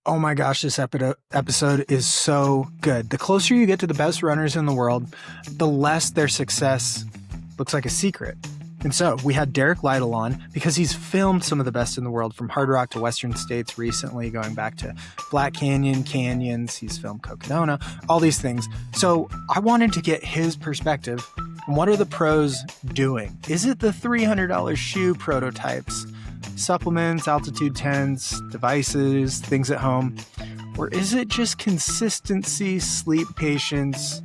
Oh my gosh, this episode is so good. The closer you get to the best runners in the world, the less their success looks like a secret. And so we had Derrick Lytle on because he's filmed some of the best in the world, from Hardrock to Western States recently, going back to Black Canyon, Canyons. He's filmed Cocodona, all these things. So I wanted to get his perspective on what are the pros doing? Is it the $300 shoe prototypes, supplements, altitude tents, devices, things at home? Or is it just consistency, sleep patience,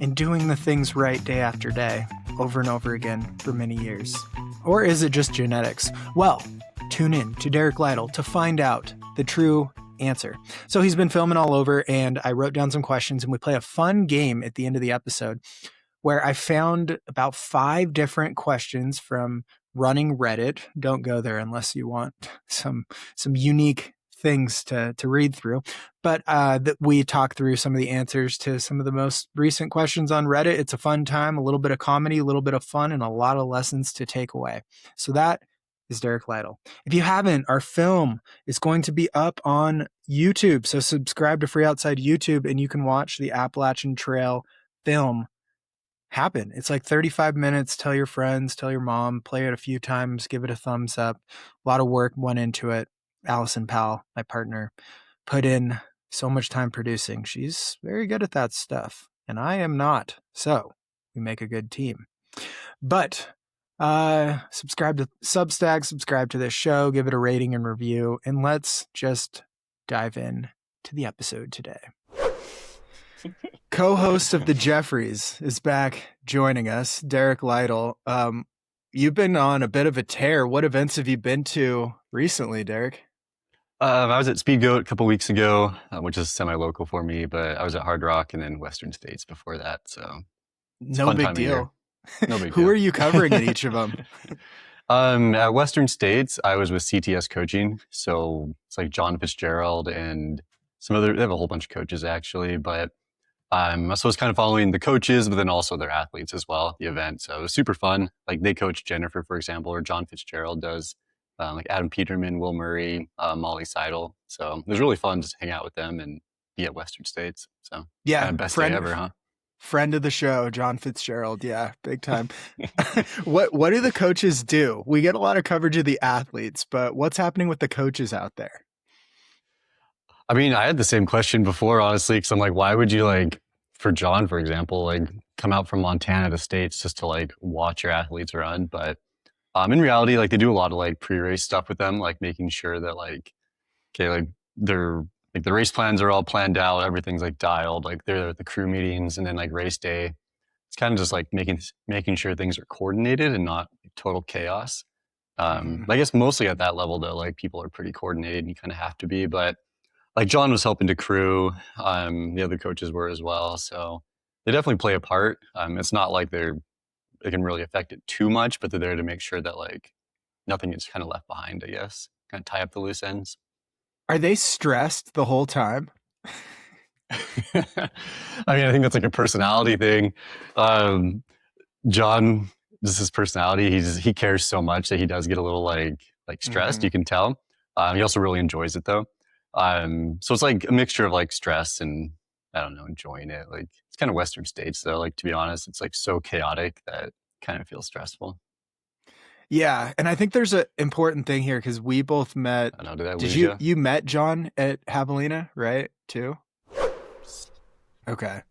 and doing the things right day after day, over and over again for many years? Or is it just genetics? Well, tune in to Derrick Lytle to find out the true answer. So he's been filming all over, and I wrote down some questions, and we play a fun game at the end of the episode where I found about 5 different questions from running Reddit. Don't go there unless you want some unique things to read through. But that we talk through some of the answers to some of the most recent questions on Reddit. It's a fun time, a little bit of comedy, a little bit of fun, and a lot of lessons to take away. So that is Derrick Lytle. If you haven't, our film is going to be up on YouTube. So subscribe to Free Outside YouTube, and you can watch the Appalachian Trail film happen. It's like 35 minutes. Tell your friends, tell your mom, play it a few times, give it a thumbs up. A lot of work went into it. Allison Powell, my partner, put in so much time producing. She's very good at that stuff, and I am not. So we make a good team. But subscribe to Substack, subscribe to this show, give it a rating and review, and let's just dive in to the episode today. Co-host of the Jeffries is back joining us, Derrick Lytle. You've been on a bit of a tear. What events have you been to recently, Derrick? I was at Speedgoat a couple weeks ago, which is semi-local for me, but I was at Hardrock and then Western States before that. So no big deal. No big Who deal. are you covering at each of them? At Western States, I was with CTS coaching. So it's like John Fitzgerald and some other, they have a whole bunch of coaches actually, but so I was kind of following the coaches, but then also their athletes as well, the event. So it was super fun. Like they coach Jennifer, for example, or John Fitzgerald does, like Adam Peterman, Will Murray, Molly Seidel. So it was really fun just to hang out with them and be at Western States. So yeah, kind of best day ever, huh? Friend of the show, John Fitzgerald. Yeah, big time. What do the coaches do? We get a lot of coverage of the athletes, but what's happening with the coaches out there? I mean, I had the same question before, honestly, because I'm like, why would you, like, for John, for example, like come out from Montana to States just to like watch your athletes run? But in reality, like they do a lot of like pre-race stuff with them, like making sure that like, okay, like they're like the race plans are all planned out, everything's like dialed, like they're at the crew meetings, and then like race day, it's kind of just like making sure things are coordinated and not total chaos. I guess mostly at that level though, like people are pretty coordinated and you kind of have to be, but like John was helping to crew, the other coaches were as well. So they definitely play a part. It's not like they can really affect it too much, but they're there to make sure that like nothing is kind of left behind, I guess, kind of tie up the loose ends. Are they stressed the whole time? I mean, I think that's like a personality thing. John, this is his personality. He cares so much that he does get a little like stressed. You can tell. He also really enjoys it though. So it's like a mixture of like stress and I don't know, enjoying it. Like it's kind of Western States though. Like to be honest, it's like so chaotic that it kind of feels stressful. Yeah, and I think there's an important thing here because we both met. I know, did I Did lose you? You met John at Javelina, right? Too. Okay,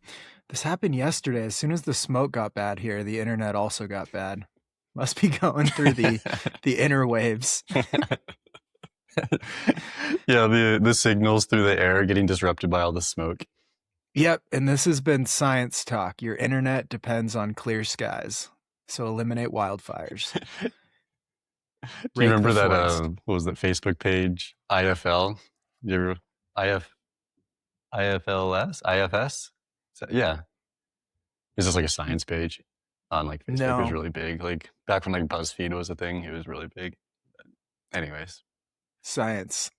this happened yesterday. As soon as the smoke got bad here, the internet also got bad. Must be going through the interwaves. Yeah, the signals through the air getting disrupted by all the smoke. Yep, and this has been science talk. Your internet depends on clear skies, so eliminate wildfires. Do you remember that, what was that Facebook page? IFL? IFLS? IFS? Yeah. It's just like a science page on like Facebook. No. It was really big. Like back when like BuzzFeed was a thing, it was really big. But anyways. Science.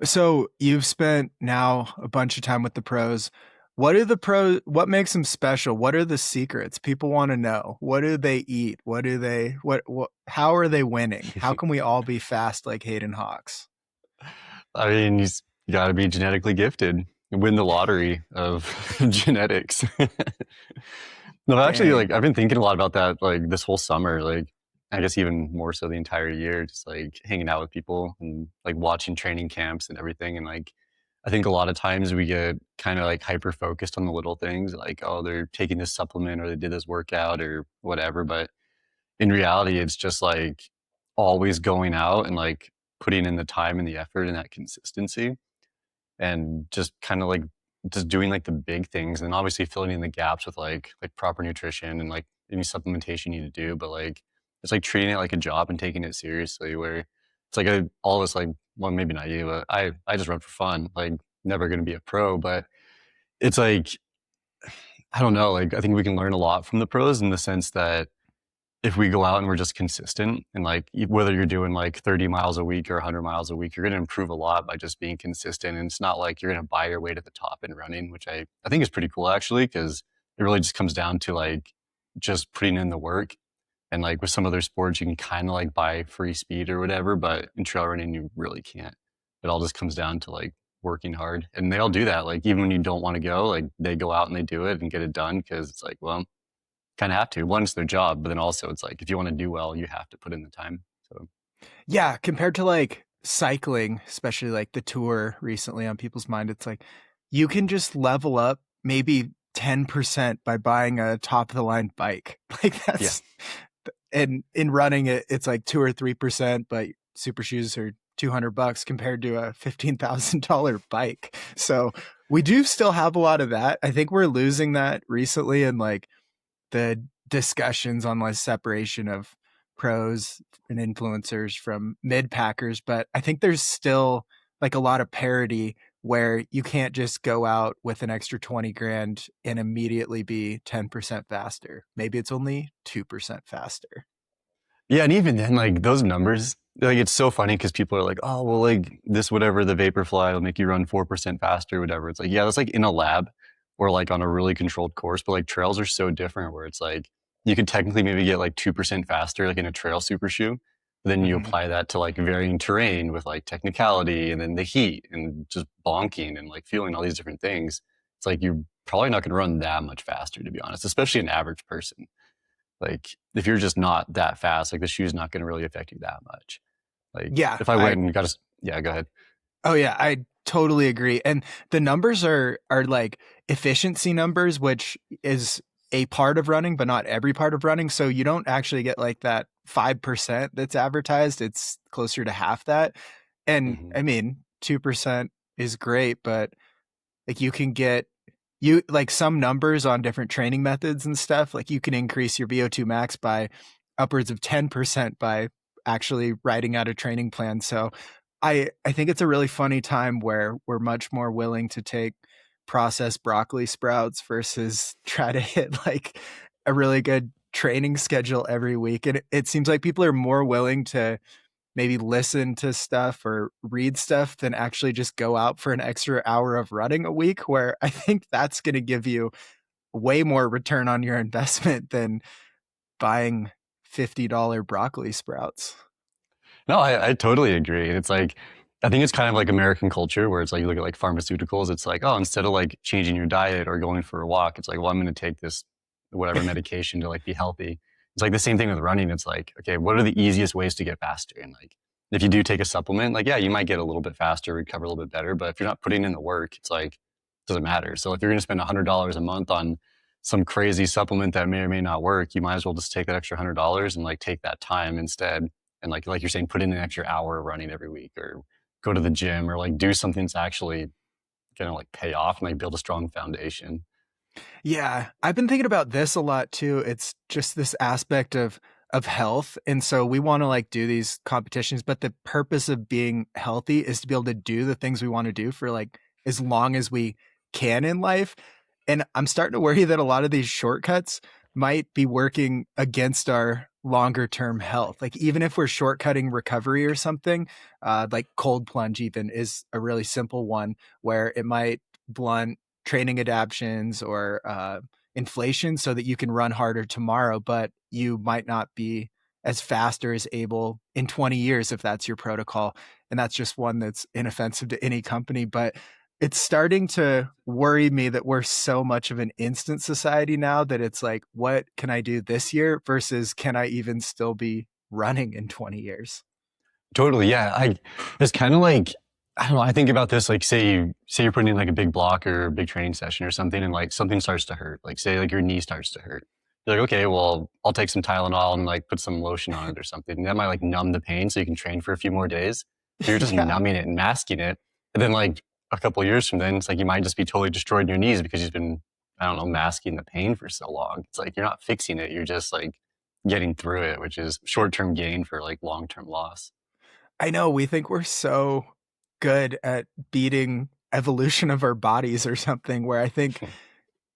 So you've spent now a bunch of time with the pros. What makes them special? What are the secrets? People want to know. What do they eat? How are they winning? How can we all be fast like Hayden Hawks? I mean, you got to be genetically gifted and win the lottery of genetics. No, actually, Dang. like I've been thinking a lot about that, like this whole summer, like I guess even more so the entire year, just like hanging out with people and like watching training camps and everything. And like, I think a lot of times we get kind of like hyper focused on the little things, like, oh, they're taking this supplement or they did this workout or whatever. But in reality, it's just like always going out and like putting in the time and the effort and that consistency and just kind of like just doing like the big things and obviously filling in the gaps with like proper nutrition and like any supplementation you need to do, but like it's like treating it like a job and taking it seriously where it's like all of us like, well, maybe not you, but I just run for fun, like never going to be a pro, but it's like I don't know, like I think we can learn a lot from the pros in the sense that if we go out and we're just consistent and like whether you're doing like 30 miles a week or 100 miles a week, you're going to improve a lot by just being consistent. And it's not like you're going to buy your way to the top in running, which I think is pretty cool actually, because it really just comes down to like just putting in the work. And like with some other sports, you can kind of like buy free speed or whatever, but in trail running, you really can't. It all just comes down to like working hard. And they all do that. Like even when you don't want to go, like they go out and they do it and get it done because it's like, well, kind of have to. One, it's their job, but then also it's like if you want to do well, you have to put in the time. So Yeah, compared to like cycling, especially like the tour recently on people's mind, it's like you can just level up maybe 10% by buying a top of the line bike. Like yeah, that's and in running it's like 2 or 3%, but super shoes are $200 compared to a $15,000 bike. So we do still have a lot of that. I think we're losing that recently in like the discussions on like separation of pros and influencers from mid packers, but I think there's still like a lot of parity where you can't just go out with an extra 20 grand and immediately be 10% faster. Maybe it's only 2% faster. yeah, and even then, like those numbers, like it's so funny because people are like, oh, well, like this whatever the Vaporfly will make you run 4% faster, whatever. It's like, yeah, that's like in a lab or like on a really controlled course, but like trails are so different where it's like you could technically maybe get like 2% faster, like in a trail super shoe. Then you Mm-hmm. apply that to like varying terrain with like technicality and then the heat and just bonking and like feeling all these different things. It's like you're probably not going to run that much faster, to be honest, especially an average person. Like if you're just not that fast, like the shoe's not going to really affect you that much. Like Yeah, if I went and got a, yeah, go ahead. oh yeah, I totally agree. And the numbers are like efficiency numbers, which is a part of running, but not every part of running. So you don't actually get like that 5% that's advertised. It's closer to half that. And Hmm. I mean, 2% is great, but like you can get you like some numbers on different training methods and stuff, like you can increase your VO2 max by upwards of 10% by actually writing out a training plan. So I think it's a really funny time where we're much more willing to take processed broccoli sprouts versus try to hit like a really good training schedule every week. And it seems like people are more willing to maybe listen to stuff or read stuff than actually just go out for an extra hour of running a week, where I think that's going to give you way more return on your investment than buying $50 broccoli sprouts. No, I totally agree. And it's like, I think it's kind of like American culture where it's like you look at like pharmaceuticals, it's like, oh, instead of like changing your diet or going for a walk, it's like, well, I'm going to take this whatever medication to like be healthy. It's like the same thing with running. It's like, okay, what are the easiest ways to get faster? And like, if you do take a supplement, like, yeah, you might get a little bit faster, recover a little bit better. But if you're not putting in the work, it's like, it doesn't matter. So if you're going to spend $100 a month on some crazy supplement that may or may not work, you might as well just take that extra $100 and like take that time instead and like you're saying, put in an extra hour of running every week or go to the gym or like do something that's actually gonna like pay off and like build a strong foundation. Yeah, I've been thinking about this a lot too. It's just this aspect of health. And so we want to like do these competitions, but the purpose of being healthy is to be able to do the things we want to do for like as long as we can in life. And I'm starting to worry that a lot of these shortcuts might be working against our longer term health. Like even if we're shortcutting recovery or something, like cold plunge even is a really simple one where it might blunt training adaptions or inflation so that you can run harder tomorrow, but you might not be as fast or as able in 20 years if that's your protocol. And that's just one that's inoffensive to any company. But it's starting to worry me that we're so much of an instant society now that it's like, what can I do this year versus can I even still be running in 20 years? Totally. Yeah. It's kind of like, I don't know. I think about this, like, say you're putting in like a big block or a big training session or something, and like something starts to hurt, like say like your knee starts to hurt. You're like, okay, well, I'll take some Tylenol and like put some lotion on it or something. And that might like numb the pain so you can train for a few more days. But you're just Yeah. numbing it and masking it. And then like a couple of years from then, it's like you might just be totally destroyed in your knees because you've been, I don't know, masking the pain for so long. It's like you're not fixing it. You're just like getting through it, which is short-term gain for like long-term loss. I know we think we're so good at beating evolution of our bodies or something, where I think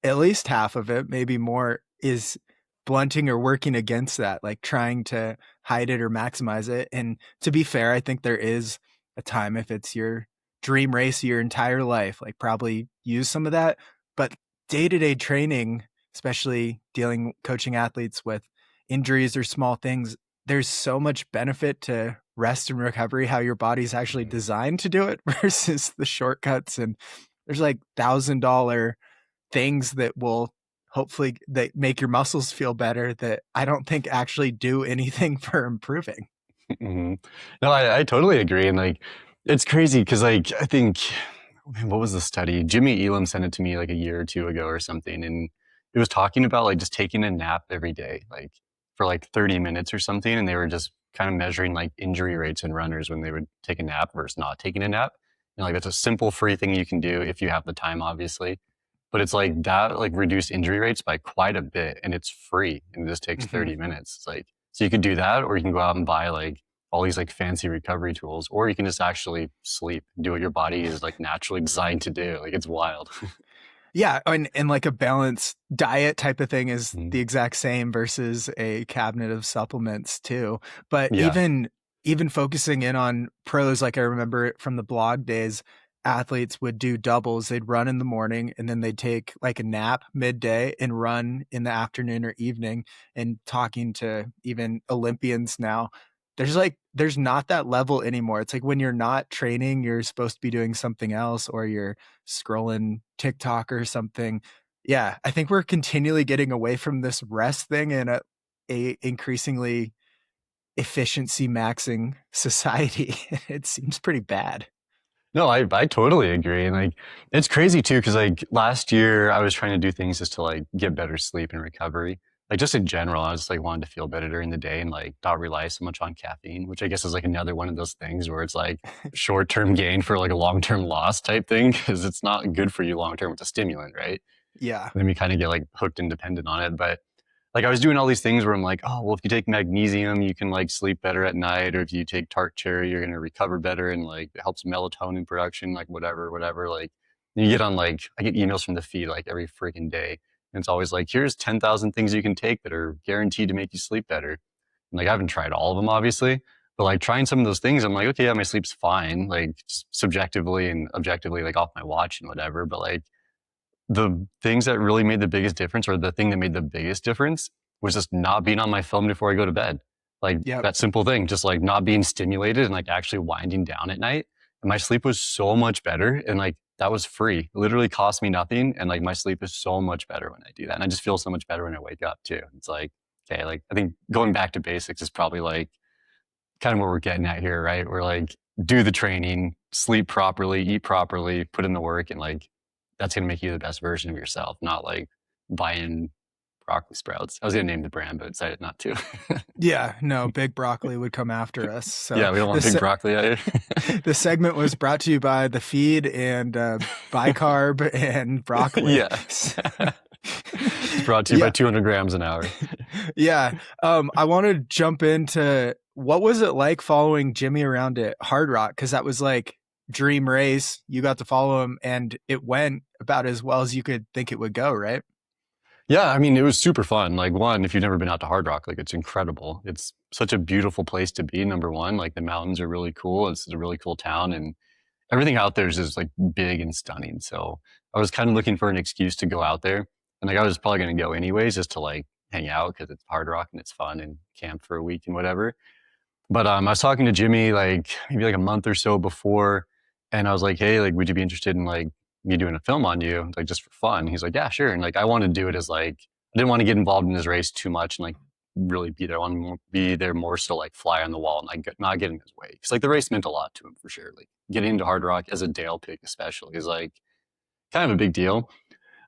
at least half of it, maybe more, is blunting or working against that, like trying to hide it or maximize it. And to be fair, I think there is a time, if it's your dream race your entire life, like probably use some of that. But day-to-day training, especially coaching athletes with injuries or small things, there's so much benefit to rest and recovery, how your body's actually designed to do it versus the shortcuts. And there's like $1,000 things that will hopefully that make your muscles feel better that I don't think actually do anything for improving. Mhm. No, I totally agree. And like, it's crazy because like, I think, man, what was the study? Jimmy Elam sent it to me like a year or two ago or something. And it was talking about like just taking a nap every day, like for like 30 minutes or something. And they were just kind of measuring like injury rates in runners when they would take a nap versus not taking a nap. And like, that's a simple free thing you can do if you have the time, obviously. But it's like that, like reduced injury rates by quite a bit. And it's free and it just takes Mm-hmm. 30 minutes. It's like, so you could do that, or you can go out and buy like all these like fancy recovery tools, or you can just actually sleep, do what your body is like naturally designed to do. Like it's wild. Yeah, and like a balanced diet type of thing is Mhm. the exact same versus a cabinet of supplements too. But Yeah. even focusing in on pros, like I remember it from the blog days, athletes would do doubles. They'd run in the morning and then they'd take like a nap midday and run in the afternoon or evening. And talking to even Olympians now, there's not that level anymore. It's like when you're not training, you're supposed to be doing something else, or you're scrolling TikTok or something. Yeah, I think we're continually getting away from this rest thing in a increasingly efficiency maxing society. It seems pretty bad. No, I totally agree. And like, it's crazy too. Cause like last year I was trying to do things just to like get better sleep and recovery. Like just in general, I just like wanted to feel better during the day and like not rely so much on caffeine, which I guess is like another one of those things where it's like short-term gain for like a long-term loss type thing. Cause it's not good for you long-term. It's a stimulant, right? Yeah. Then we kind of get like hooked and dependent on it. But like I was doing all these things where I'm like, oh, well, if you take magnesium, you can like sleep better at night. Or if you take tart cherry, you're going to recover better. And like it helps melatonin production, like whatever. Like you get on like, I get emails from the feed like every freaking day. And it's always like, here's 10,000 things you can take that are guaranteed to make you sleep better. And like I haven't tried all of them, obviously. But like trying some of those things, I'm like, okay, yeah, my sleep's fine, like subjectively and objectively, like off my watch and whatever. But like the things that really made the biggest difference, or the thing that made the biggest difference, was just not being on my phone before I go to bed. Like Yep. that simple thing, just like not being stimulated and like actually winding down at night. And my sleep was so much better. And like that was free. It literally cost me nothing. And like my sleep is so much better when I do that. And I just feel so much better when I wake up too. It's like, okay, like I think going back to basics is probably like kind of what we're getting at here, right? We're like, do the training, sleep properly, eat properly, put in the work, and like that's gonna make you the best version of yourself, not like buying broccoli sprouts. I was gonna name the brand, but decided not to. Yeah, no, big broccoli would come after us. So Yeah, we don't want big broccoli out here. the segment was brought to you by the feed and bicarb and broccoli. Yeah. It's brought to you by Yeah. 200 grams an hour. Yeah. I want to jump into what was it like following Jimmy around at Hardrock? Because that was like dream race. You got to follow him and it went about as well as you could think it would go, right? Yeah, I mean, it was super fun. Like, one, if you've never been out to Hardrock, like, it's incredible. It's such a beautiful place to be, number one. Like, the mountains are really cool. It's a really cool town, and everything out there is just like big and stunning. So I was kind of looking for an excuse to go out there. And like, I was probably going to go anyways, just to like hang out because it's Hardrock and it's fun and camp for a week and whatever. But I was talking to Jimmy like maybe like a month or so before, and I was like, "Hey, like, would you be interested in like me doing a film on you, like just for fun?" He's like, "Yeah, sure." And like, I wanted to do it as like I didn't want to get involved in his race too much and like really be there. I wanted to be there more so like fly on the wall and like not get in his way because like the race meant a lot to him for sure. Like getting into Hard Rock as a Dale pick especially is like kind of a big deal.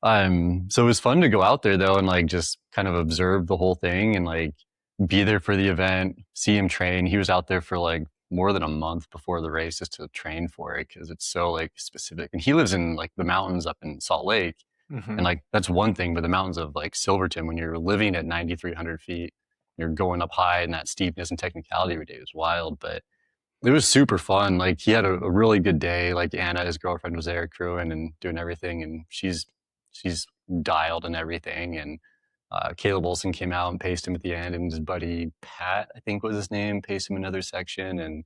So it was fun to go out there though and like just kind of observe the whole thing and like be there for the event, see him train. He was out there for like more than a month before the race just to train for it because it's so like specific. And he lives in like the mountains up in Salt Lake. And Hmm. like that's one thing, but the mountains of like Silverton, when you're living at 9,300 feet, you're going up high and that steepness and technicality every day is wild. But it was super fun. Like he had a really good day. Like Anna, his girlfriend, was there crewing and doing everything, and she's dialed and everything. And Caleb Olson came out and paced him at the end, and his buddy Pat, I think was his name, paced him another section, and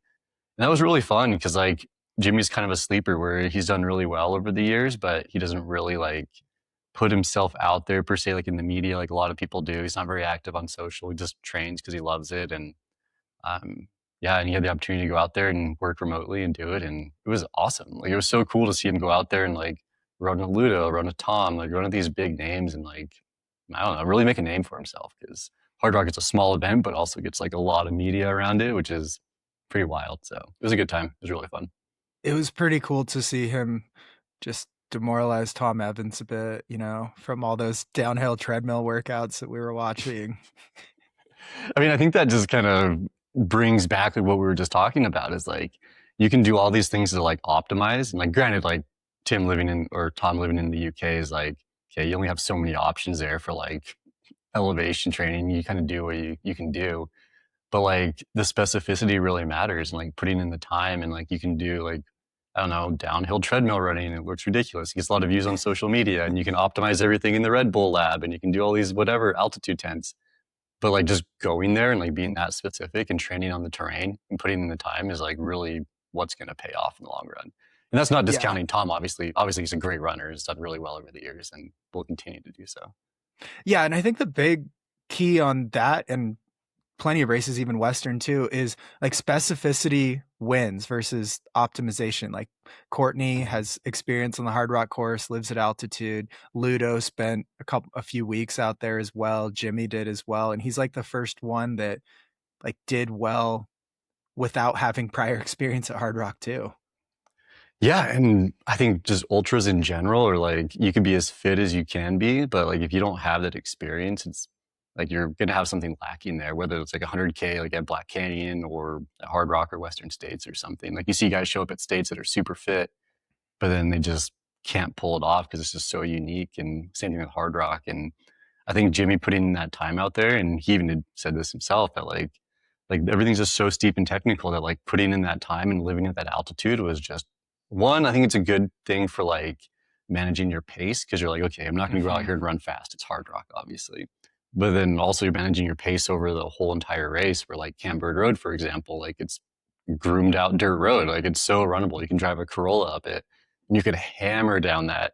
that was really fun because like Jimmy's kind of a sleeper where he's done really well over the years, but he doesn't really like put himself out there per se, like in the media, like a lot of people do. He's not very active on social. He just trains because he loves it, and um, yeah, and he had the opportunity to go out there and work remotely and do it, and it was awesome. Like it was so cool to see him go out there and like run a Ludo, run a Tom, like run with these big names, and like I don't know, really make a name for himself because Hard Rock is a small event, but also gets like a lot of media around it, which is pretty wild. So it was a good time. It was really fun. It was pretty cool to see him just demoralize Tom Evans a bit, from all those downhill treadmill workouts that we were watching. I mean, I think that just kind of brings back like what we were just talking about is like you can do all these things to like optimize. And like granted, like Tim living in or Tom living in the UK is like, okay, you only have so many options there for like elevation training. You kind of do what you can do. But like the specificity really matters and like putting in the time and like you can do like I don't know, downhill treadmill running. It looks ridiculous. It gets a lot of views on social media and you can optimize everything in the Red Bull lab and you can do all these whatever altitude tents. But like just going there and like being that specific and training on the terrain and putting in the time is like really what's going to pay off in the long run. And that's not Yeah. discounting Tom, obviously. Obviously, he's a great runner. He's done really well over the years and will continue to do so. Yeah. And I think the big key on that, and plenty of races, even Western too, is like specificity wins versus optimization. Like Courtney has experience on the Hard Rock course, lives at altitude. Ludo spent a few weeks out there as well. Jimmy did as well. And he's like the first one that like did well without having prior experience at Hard Rock too. Yeah, and I think just ultras in general are like you can be as fit as you can be, but like if you don't have that experience, it's like you're gonna have something lacking there, whether it's like 100K like at Black Canyon or at Hard Rock or Western States or something. Like you see guys show up at states that are super fit, but then they just can't pull it off because it's just so unique. And same thing with Hard Rock. And I think Jimmy putting that time out there, and he even had said this himself that like everything's just so steep and technical that like putting in that time and living at that altitude was just one. I think it's a good thing for like managing your pace because you're like, okay, I'm not going to go out Mm-hmm. here and run fast. It's Hard Rock, obviously. But then also you're managing your pace over the whole entire race. For like Camberg Road, for example, like it's groomed out dirt road. Like it's so runnable. You can drive a Corolla up it and you could hammer down that,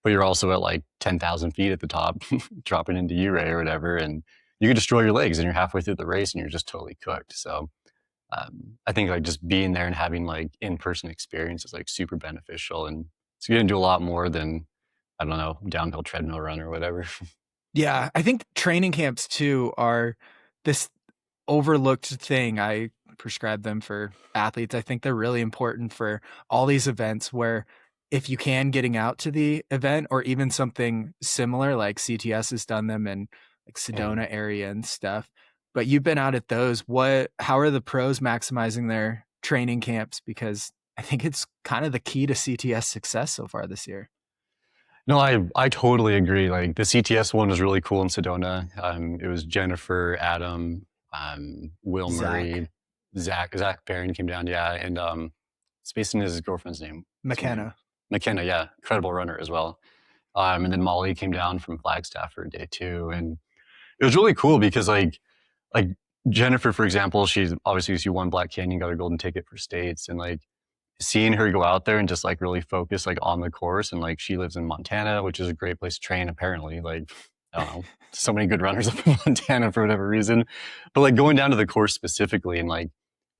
but you're also at like 10,000 feet at the top, dropping into Uray or whatever. And you could destroy your legs and you're halfway through the race and you're just totally cooked. So I think like just being there and having like in-person experience is like super beneficial. And it's going to do a lot more than, I don't know, downhill treadmill run or whatever. Yeah. I think training camps too are this overlooked thing. I prescribe them for athletes. I think they're really important for all these events where if you can getting out to the event or even something similar like CTS has done them in like Sedona area and stuff. But you've been out at those. How are the pros maximizing their training camps? Because I think it's kind of the key to CTS success so far this year. No, I totally agree. Like the CTS one was really cool in Sedona. It was Jennifer, Adam, Will Zach Murray, Zach Barron came down, yeah, and spacing his girlfriend's name. What's her name? McKenna. McKenna, yeah, incredible runner as well. And then Molly came down from Flagstaff for day two, and it was really cool because like Jennifer, for example, she won Black Canyon, got a golden ticket for states, and like seeing her go out there and just like really focus like on the course, and like she lives in Montana, which is a great place to train apparently. Like I don't know, so many good runners up in Montana for whatever reason, but like going down to the course specifically and like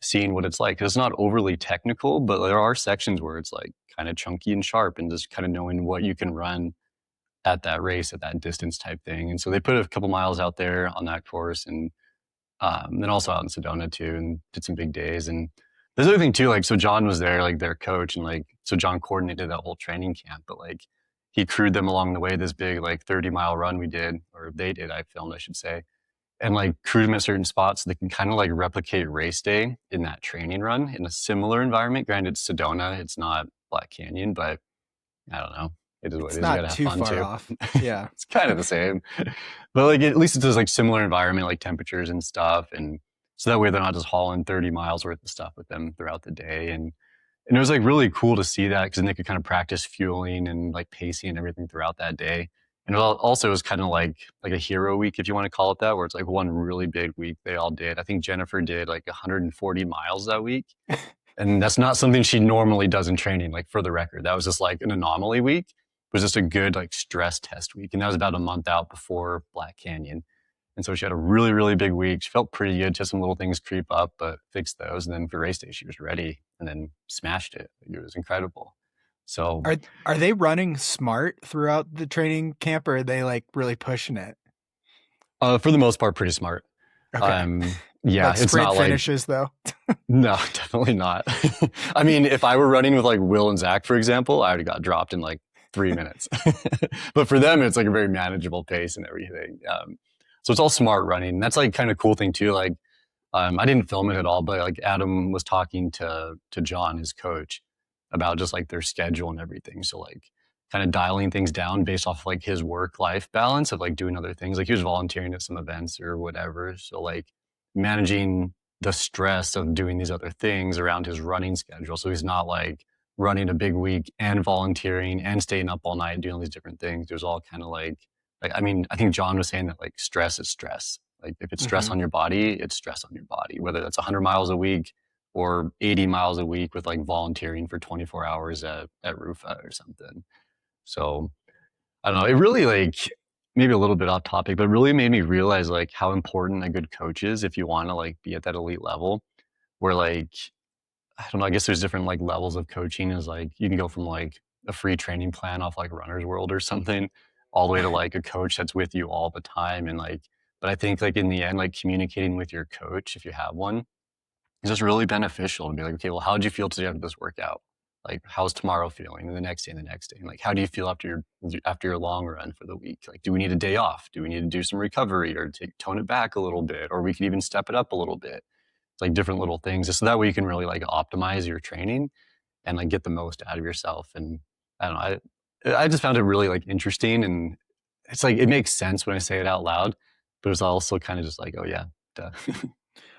seeing what it's like. 'Cause it's not overly technical, but there are sections where it's like kind of chunky and sharp, and just kind of knowing what you can run at that race, at that distance type thing. And so they put a couple miles out there on that course, and then also out in Sedona too, and did some big days. And there's another thing too, like, so John was there, like their coach, and like, so John coordinated that whole training camp, but like he crewed them along the way, this big like 30-mile run we did, or they did, I filmed, I should say, and like crewed them at certain spots so they can kind of like replicate race day in that training run in a similar environment. Granted, it's Sedona, it's not Black Canyon, but I don't know. It is what It's it is. You not gotta have too fun far too. off. Yeah. It's kind of the same, but like at least it's just like similar environment, like temperatures and stuff, and so that way they're not just hauling 30 miles worth of stuff with them throughout the day. And it was like really cool to see that, because then they could kind of practice fueling and like pacing and everything throughout that day. And also it was kind of like a hero week, if you want to call it that, where it's like one really big week they all did. I think Jennifer did like 140 miles that week. And that's not something she normally does in training, like, for the record. That was just like an anomaly week. It was just a good like stress test week. And that was about a month out before Black Canyon. And so she had a really, really big week. She felt pretty good. She had some little things creep up, but fixed those. And then for race day, she was ready and then smashed it. It was incredible. So Are they running smart throughout the training camp, or are they like really pushing it? for the most part, pretty smart. Okay. Yeah, Like it's sprint not like, finishes though. no, definitely not. I mean, if I were running with like Will and Zach, for example, I would have got dropped in like 3 minutes. But for them, it's like a very manageable pace and everything. So it's all smart running. That's like kind of cool thing too. Like, I didn't film it at all, but like Adam was talking to John, his coach, about just like their schedule and everything. So like kind of dialing things down based off like his work-life balance of like doing other things. Like he was volunteering at some events or whatever. So like managing the stress of doing these other things around his running schedule. So he's not like running a big week and volunteering and staying up all night doing all these different things. There's all kind of like, I mean, I think John was saying that like stress is stress. Like if it's stress on your body, it's stress on your body, whether that's 100 miles a week or 80 miles a week with like volunteering for 24 hours at Rufa or something. So I don't know. It really like, maybe a little bit off topic, but really made me realize like how important a good coach is if you want to like be at that elite level, where like, I don't know, I guess there's different like levels of coaching. Is like you can go from like a free training plan off like Runner's World or something, all the way to like a coach that's with you all the time. And like, but I think like in the end, like communicating with your coach, if you have one, is just really beneficial to be like, okay, well, how did you feel today after this workout? Like, how's tomorrow feeling? And the next day and the next day. And like, how do you feel after your long run for the week? Like, do we need a day off? Do we need to do some recovery or tone it back a little bit? Or we could even step it up a little bit. It's like different little things. Just so that way you can really like optimize your training and like get the most out of yourself. And I don't know, I just found it really like interesting, and it's like, it makes sense when I say it out loud, but it's also kind of just like, oh yeah, duh.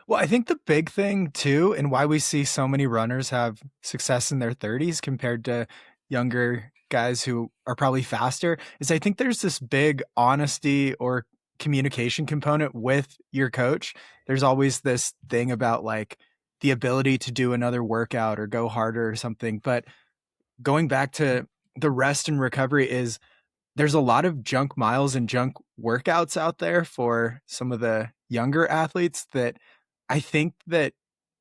Well, I think the big thing too, and why we see so many runners have success in their 30s compared to younger guys who are probably faster, is I think there's this big honesty or communication component with your coach. There's always this thing about like the ability to do another workout or go harder or something. But going back to the rest and recovery, is there's a lot of junk miles and junk workouts out there for some of the younger athletes that I think that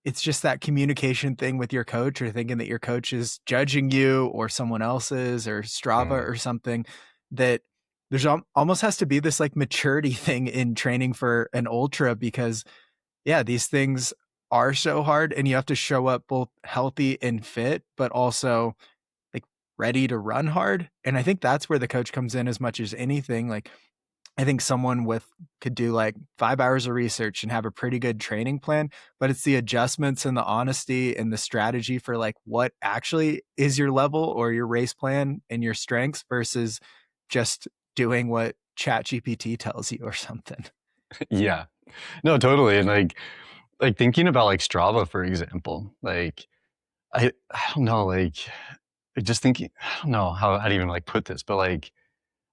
it's just that communication thing with your coach, or thinking that your coach is judging you or someone else's or Strava or something, that there's almost has to be this like maturity thing in training for an ultra, because yeah, these things are so hard and you have to show up both healthy and fit, but also like ready to run hard. And I think that's where the coach comes in as much as anything. Like I think someone could do like 5 hours of research and have a pretty good training plan, but it's the adjustments and the honesty and the strategy for like what actually is your level or your race plan and your strengths versus just doing what ChatGPT tells you or something. Yeah, no, totally. And like thinking about like Strava, for example, like I don't know, like just thinking, I don't know how I'd even like put this, but like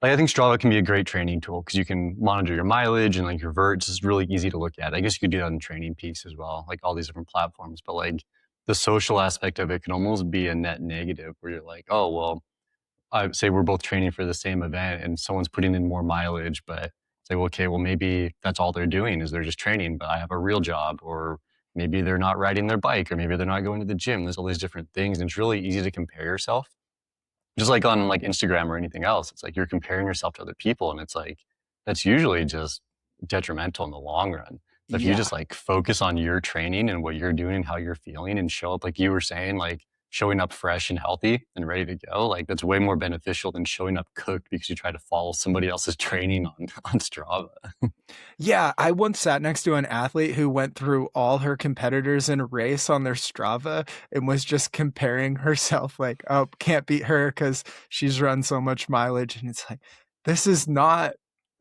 I think Strava can be a great training tool because you can monitor your mileage and like your verts. It's really easy to look at. I guess you could do that in Training Peaks as well, like all these different platforms. But like the social aspect of it can almost be a net negative, where you're like, oh, well, I say we're both training for the same event and someone's putting in more mileage, but it's like, okay, well, maybe that's all they're doing is they're just training, but I have a real job, or maybe they're not riding their bike, or maybe they're not going to the gym. There's all these different things, and it's really easy to compare yourself. Just like on like Instagram or anything else, it's like you're comparing yourself to other people, and it's like that's usually just detrimental in the long run. But if you Yeah. just like focus on your training and what you're doing and how you're feeling and show up like you were saying, like showing up fresh and healthy and ready to go, like that's way more beneficial than showing up cooked because you try to follow somebody else's training on Strava. Yeah, I once sat next to an athlete who went through all her competitors in a race on their Strava and was just comparing herself like, oh, can't beat her because she's run so much mileage. And it's like, this is not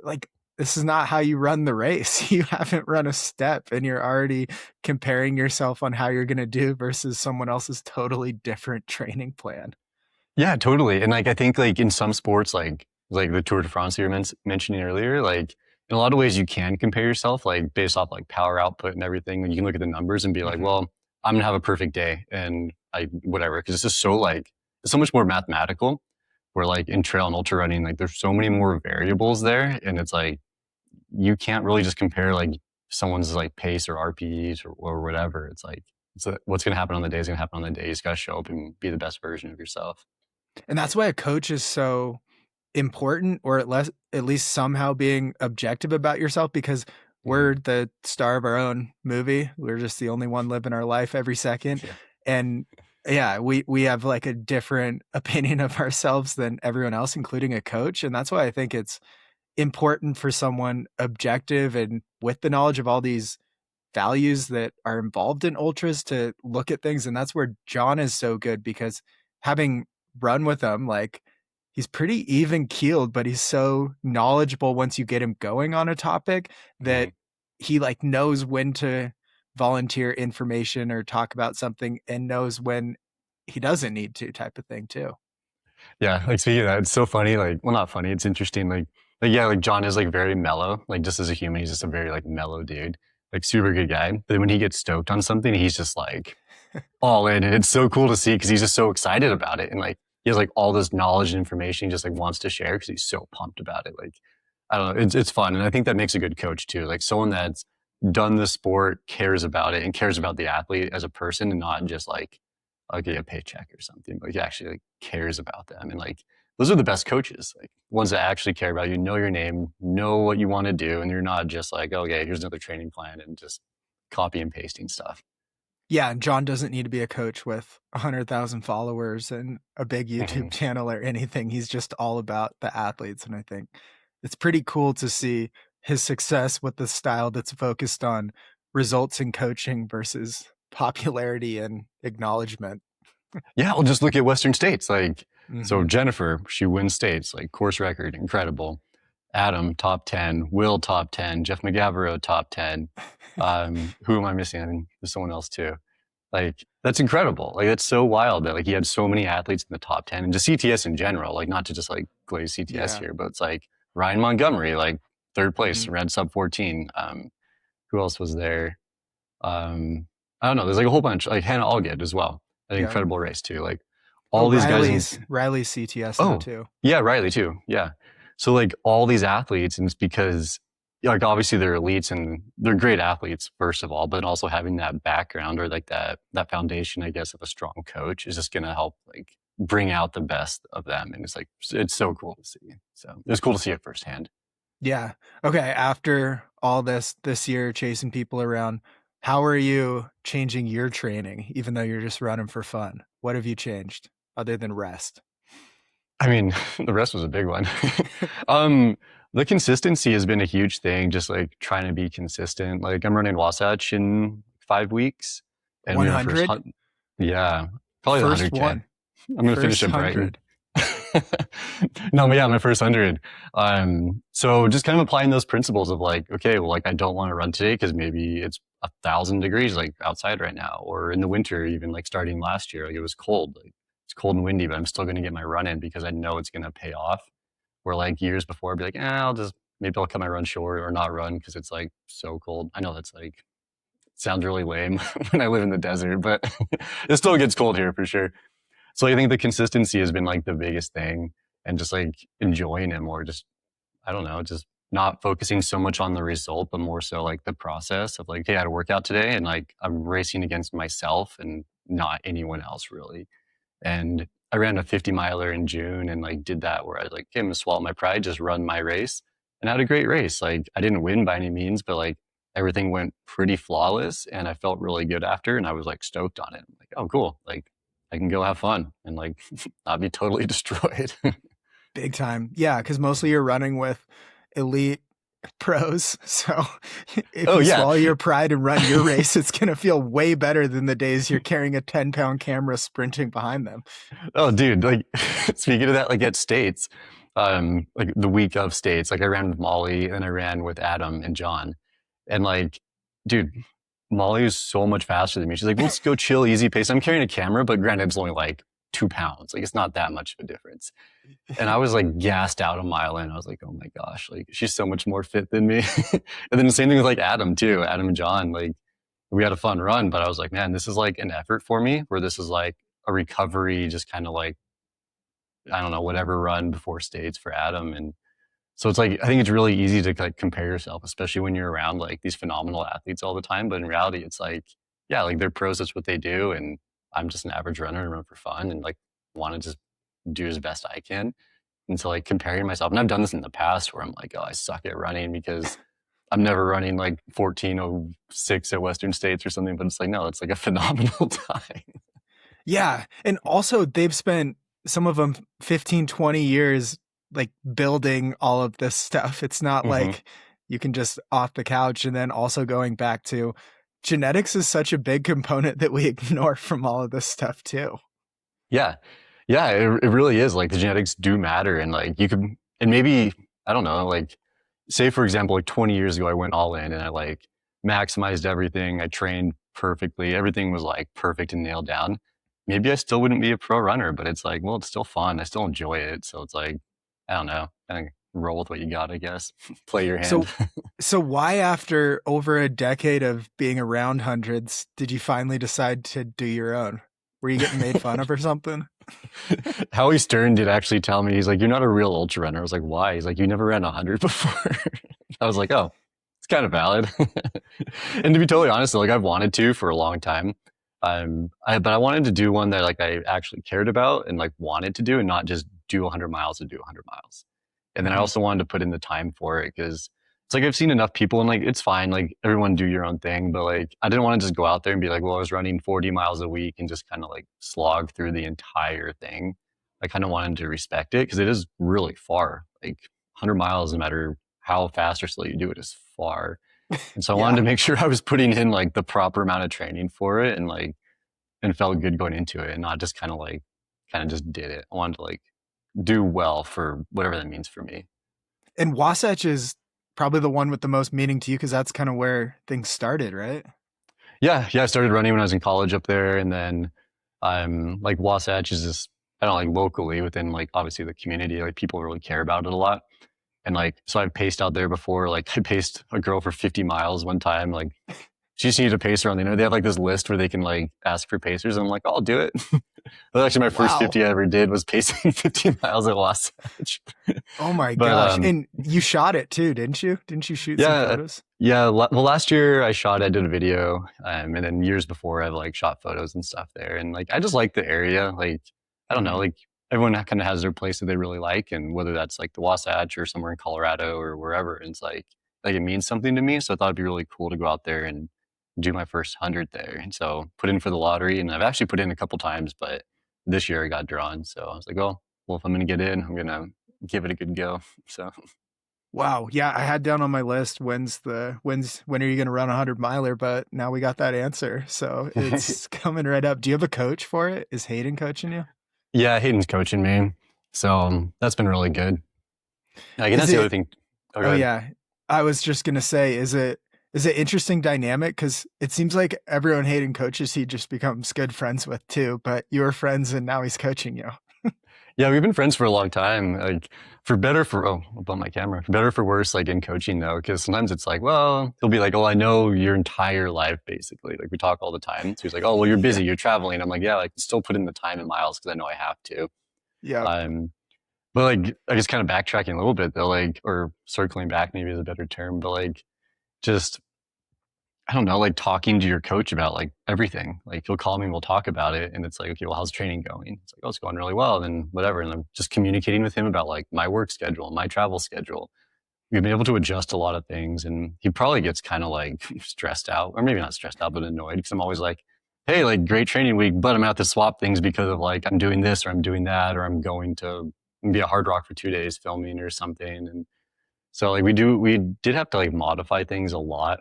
like, this is not how you run the race. You haven't run a step and you're already comparing yourself on how you're going to do versus someone else's totally different training plan. Yeah, totally. And like I think like in some sports, like the Tour de France you were mentioning earlier, like in a lot of ways you can compare yourself like based off like power output and everything. And you can look at the numbers and be like, Mm-hmm. well, I'm gonna have a perfect day and I whatever. Cause it's just so like it's so much more mathematical. Where like in trail and ultra running, like there's so many more variables there. And it's like you can't really just compare like someone's like pace or RPEs or whatever. It's like what's gonna happen on the day is gonna happen on the day. You just gotta show up and be the best version of yourself. And that's why a coach is so important, or at least somehow being objective about yourself, because we're Mhm. the star of our own movie. We're just the only one living our life every second. Yeah. And yeah, we have like a different opinion of ourselves than everyone else, including a coach. And that's why I think it's important for someone objective and with the knowledge of all these values that are involved in ultras to look at things. And that's where John is so good, because having run with him, like he's pretty even keeled, but he's so knowledgeable once you get him going on a topic that Mhm. he like knows when to volunteer information or talk about something and knows when he doesn't need to, type of thing too. Yeah, like speaking of that, it's so funny. Like, well, not funny. It's interesting. Like yeah, like John is like very mellow. Like just as a human, he's just a very like mellow dude. Like super good guy. But then when he gets stoked on something, he's just like all in, and it's so cool to see because he's just so excited about it, and like he has like all this knowledge and information he just like wants to share because he's so pumped about it. Like I don't know, it's fun, and I think that makes a good coach too. Like someone that's done the sport, cares about it, and cares about the athlete as a person, and not just like I'll get a paycheck or something, but he actually like cares about them. And like those are the best coaches, like ones that actually care about you, know your name, know what you want to do, and you're not just like, okay, here's another training plan and just copy and pasting stuff. Yeah, and John doesn't need to be a coach with 100,000 followers and a big YouTube Mhm. channel or anything. He's just all about the athletes. And I think it's pretty cool to see his success with the style that's focused on results in coaching versus popularity and acknowledgement. Yeah, well, just look at Western states. Like, so Mm-hmm. Jennifer, she wins states, like course record, incredible. Adam, top 10. Will, top 10. Jeff McGavero, top 10. Who am I missing? I think there's someone else too. Like, that's incredible. Like, that's so wild that like he had so many athletes in the top 10 and just CTS in general, like not to just like glaze CTS Yeah. here, but it's like Ryan Montgomery, like third place, Mm-hmm. ran sub 14. Who else was there? I don't know. There's like a whole bunch, like Hannah Allgood as well. An Yeah. incredible race too. Like Oh, all these guys in, Riley's CTS now oh, too. yeah, Riley too. Yeah. So like all these athletes, and it's because yeah, like obviously they're elites and they're great athletes, first of all, but also having that background or like that foundation, I guess, of a strong coach is just gonna help like bring out the best of them. And it's like it's so cool to see. So it's cool to see it firsthand. Yeah. Okay. After all this year chasing people around, how are you changing your training, even though you're just running for fun? What have you changed other than rest? I mean, the rest was a big one. um, the consistency has been a huge thing, just like trying to be consistent. Like I'm running Wasatch in 5 weeks, and we have my first 100? hunt. Yeah, probably the First 100K. one. I'm gonna finish First at Brighton. 100. No, but yeah, my first 100. So just kind of applying those principles of like, okay, well, like I don't want to run today because maybe it's 1,000 degrees like outside right now, or in the winter, even like starting last year, like it was cold, like it's cold and windy, but I'm still going to get my run in because I know it's going to pay off. Where like years before, I'd be like, I'll just maybe I'll cut my run short or not run because it's like so cold. I know that's like sounds really lame when I live in the desert, but it still gets cold here for sure. So I think the consistency has been like the biggest thing, and just like enjoying it more. Just I don't know, just not focusing so much on the result, but more so like the process of like, hey, I had a workout today and like I'm racing against myself and not anyone else really. And I ran a 50 miler in June and like did that where I was like, okay, I'm gonna swallow my pride, just run my race. And I had a great race. Like I didn't win by any means, but like everything went pretty flawless and I felt really good after and I was like stoked on it. I'm like, oh cool. Like I can go have fun and like not be totally destroyed. Big time. Yeah, because mostly you're running with elite pros. So if Oh you yeah. swallow your pride and run your race, it's going to feel way better than the days you're carrying a 10-pound camera sprinting behind them. Oh dude, like speaking of that, like at States, like the week of States, like I ran with Molly and I ran with Adam and John. And like, dude, Molly is so much faster than me. She's like, let's go chill, easy pace. I'm carrying a camera, but granted, it's only like 2 pounds. Like, it's not that much of a difference. And I was like gassed out a mile in. I was like, oh my gosh, like she's so much more fit than me. And then the same thing with like Adam too, Adam and John. Like, we had a fun run, but I was like, man, this is like an effort for me where this is like a recovery, just kind of like, I don't know, whatever run before States for Adam. And so it's like, I think it's really easy to like compare yourself, especially when you're around like these phenomenal athletes all the time. But in reality, it's like, yeah, like they're pros, that's what they do. And I'm just an average runner and run for fun and like want to just do as best I can. And so like comparing myself, and I've done this in the past where I'm like, oh, I suck at running because I'm never running like 14:06 at Western States or something. But it's like, no, it's like a phenomenal time. Yeah. And also, they've spent some of them 15, 20 years like building all of this stuff. It's not like you can just off the couch. And then also going back to genetics is such a big component that we ignore from all of this stuff too. Yeah. Yeah, it really is. Like the genetics do matter. And like you could, and maybe, I don't know, like say for example, like 20 years ago, I went all in and I like maximized everything. I trained perfectly. Everything was like perfect and nailed down. Maybe I still wouldn't be a pro runner, but it's like, well, it's still fun. I still enjoy it. So it's like, I don't know, kind of roll with what you got, I guess. Play your hand. So why after over a decade of being around hundreds, did you finally decide to do your own? Were you getting made fun of or something? Howie Stern did actually tell me, he's like, you're not a real ultra runner. I was like, why? He's like, you never ran 100 before. I was like, oh, it's kind of valid. And to be totally honest, like I've wanted to for a long time. But I wanted to do one that like I actually cared about and like wanted to do and not just do 100 miles to do 100 miles. And then I also wanted to put in the time for it because it's like I've seen enough people and like it's fine, like everyone do your own thing, but like I didn't want to just go out there and be like, well, I was running 40 miles a week and just kind of like slog through the entire thing. I kind of wanted to respect it because it is really far. Like 100 miles, no matter how fast or slow you do it, is far. And so I wanted to make sure I was putting in like the proper amount of training for it and like and felt good going into it and not just kind of just did it. I wanted to like do well for whatever that means for me. And Wasatch is probably the one with the most meaning to you because that's kind of where things started, right? Yeah. I started running when I was in college up there, and then like Wasatch is just I don't know, like locally within like obviously the community, like people really care about it a lot. And like so I've paced out there before. Like I paced a girl for 50 miles one time. Like she just needed a pacer on the internet. They have like this list where they can like ask for pacers. And I'm like, oh, I'll do it. That was actually my first 50 I ever did was pacing 50 miles at Wasatch. Oh my gosh. And you shot it too, didn't you? Didn't you shoot some photos? Yeah. Well, last year I did a video. And then years before I've like shot photos and stuff there. And like, I just like the area. Like, I don't know, like everyone kind of has their place that they really like. And whether that's like the Wasatch or somewhere in Colorado or wherever, and it's like it means something to me. So I thought it'd be really cool to go out there and do my first 100 there. And so put in for the lottery, and I've actually put in a couple times, but this year I got drawn. So I was like, oh, well, if I'm going to get in, I'm going to give it a good go. So. Wow. Yeah. I had down on my list, when are you going to run 100 miler? But now we got that answer. So it's coming right up. Do you have a coach for it? Is Hayden coaching you? Yeah. Hayden's coaching me. So that's been really good. I guess that's the other thing. Oh yeah. I was just going to say, is it interesting dynamic? Because it seems like everyone Hayden coaches, he just becomes good friends with too, but you were friends and now he's coaching you. Yeah, we've been friends for a long time. Like for better, I'll bump my camera. For better, for worse, like in coaching though, because sometimes it's like, well, he'll be like, oh, I know your entire life basically. Like we talk all the time. So he's like, oh, well, you're busy, you're traveling. I'm like, yeah, I can still put in the time and miles because I know I have to. Yeah. But like, I guess kind of backtracking a little bit though, like, or circling back maybe is a better term, but like, just, I don't know, like talking to your coach about like everything. Like he'll call me and we'll talk about it. And it's like, okay, well, how's training going? It's like, oh, it's going really well. Then whatever. And I'm just communicating with him about like my work schedule, my travel schedule. We've been able to adjust a lot of things. And he probably gets kind of like stressed out, or maybe not stressed out, but annoyed because I'm always like, hey, like great training week, but I'm gonna have to swap things because of like I'm doing this or I'm doing that, or I'm going to be a Hardrock for 2 days filming or something. And so like we did have to like modify things a lot.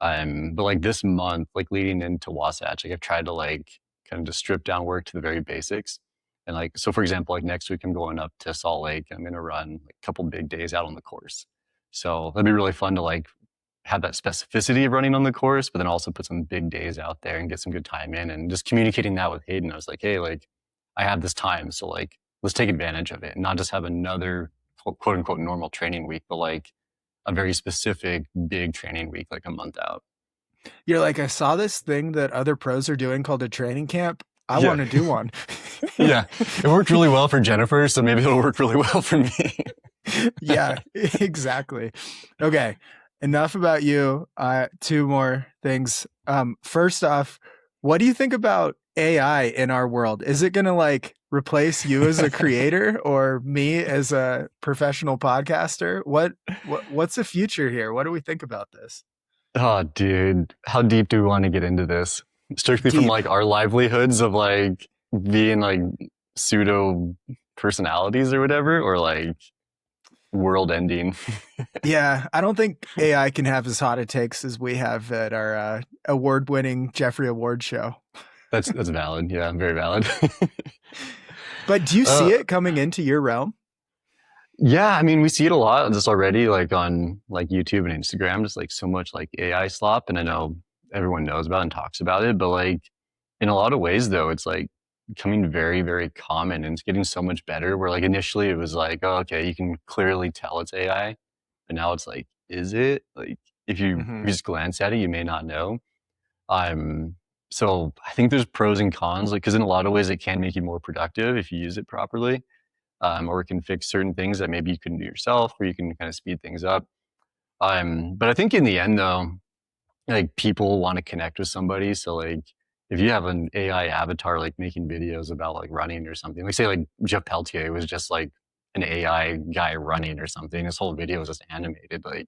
But like this month, like leading into Wasatch, like I've tried to like kind of just strip down work to the very basics. And like, so for example, like next week I'm going up to Salt Lake. I'm going to run like a couple big days out on the course. So that'd be really fun to like have that specificity of running on the course, but then also put some big days out there and get some good time in. And just communicating that with Hayden, I was like, hey, like I have this time, so like let's take advantage of it and not just have another quote unquote normal training week, but like a very specific big training week, like a month out. You're like, I saw this thing that other pros are doing called a training camp. I Yeah. want to do one. Yeah. It worked really well for Jennifer, so maybe it'll work really well for me. Yeah, exactly. Okay. Enough about you. Two more things. First off, what do you think about AI in our world? Is it going to like replace you as a creator or me as a professional podcaster? What's the future here? What do we think about this? Oh, dude. How deep do we want to get into this? Strictly from Deep. like our livelihoods of like being like pseudo personalities or whatever, or like world ending. Yeah, I don't think AI can have as hot a takes as we have at our award-winning Jeffrey Award show. That's valid. Yeah, very valid. But do you see it coming into your realm? Yeah, I mean, we see it a lot just already, like on like YouTube and Instagram, just like so much like AI slop. And I know everyone knows about it and talks about it, but like in a lot of ways though, it's like becoming very, very common and it's getting so much better where like initially it was like, oh, okay, you can clearly tell it's AI. But now it's like, is it? Like if you just glance at it, you may not know. Um, so I think there's pros and cons, like, because in a lot of ways it can make you more productive if you use it properly, or it can fix certain things that maybe you couldn't do yourself, or you can kind of speed things up. But I think in the end, though, like people want to connect with somebody. So like if you have an AI avatar like making videos about like running or something, like say like Jeff Peltier was just like an AI guy running or something. His whole video was just animated. Like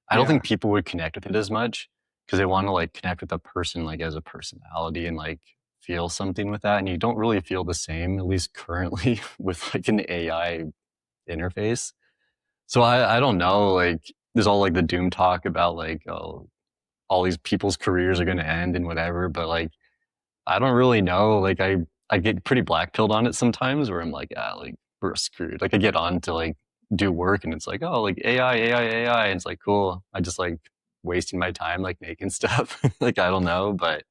I don't Yeah. think people would connect with it as much because they want to like connect with a person like as a personality and like feel something with that. And you don't really feel the same, at least currently, with like an AI interface. So I don't know, like there's all like the doom talk about like, oh, all these people's careers are going to end and whatever. But like, I don't really know. Like I get pretty black pilled on it sometimes where I'm like, ah, like we're screwed. Like I get on to like do work and it's like, oh, like AI. And it's like, cool. I just like wasting my time, like making stuff. Like, I don't know, but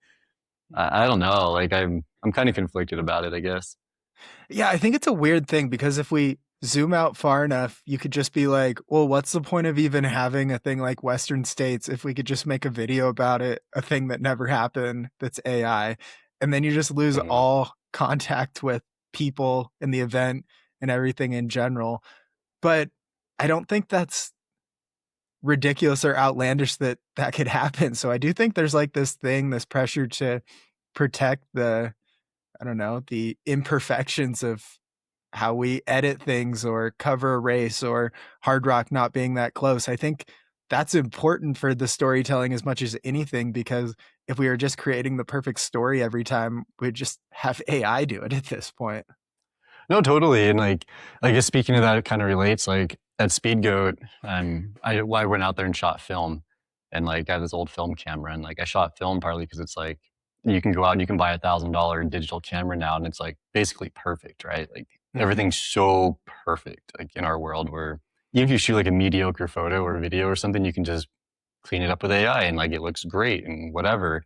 I don't know. Like I'm kind of conflicted about it, I guess. Yeah, I think it's a weird thing because if we zoom out far enough, you could just be like, well, what's the point of even having a thing like Western States if we could just make a video about it, a thing that never happened that's AI? And then you just lose Mhm. all contact with people in the event and everything in general. But I don't think that's ridiculous or outlandish that that could happen. So I do think there's like this thing, this pressure to protect the, I don't know, the imperfections of how we edit things or cover a race or Hardrock not being that close. I think that's important for the storytelling as much as anything, because if we were just creating the perfect story every time, we'd just have AI do it at this point. No, totally. And like, I guess speaking of that, it kind of relates. Like at Speedgoat, I went out there and shot film, and like I have this old film camera, and like I shot film partly because it's like you can go out and you can buy $1,000 digital camera now, and it's like basically perfect, right? Like everything's so perfect, like in our world, where even if you shoot like a mediocre photo or video or something, you can just clean it up with AI, and like it looks great and whatever.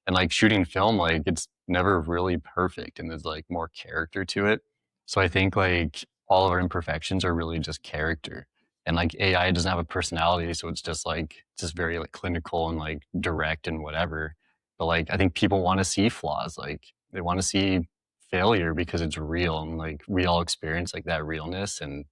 And like shooting film, like it's never really perfect and there's like more character to it. So I think like all of our imperfections are really just character. And like AI doesn't have a personality, so it's just very like clinical and like direct and whatever. But like I think people want to see flaws. Like they want to see failure because it's real, and like we all experience like that realness. And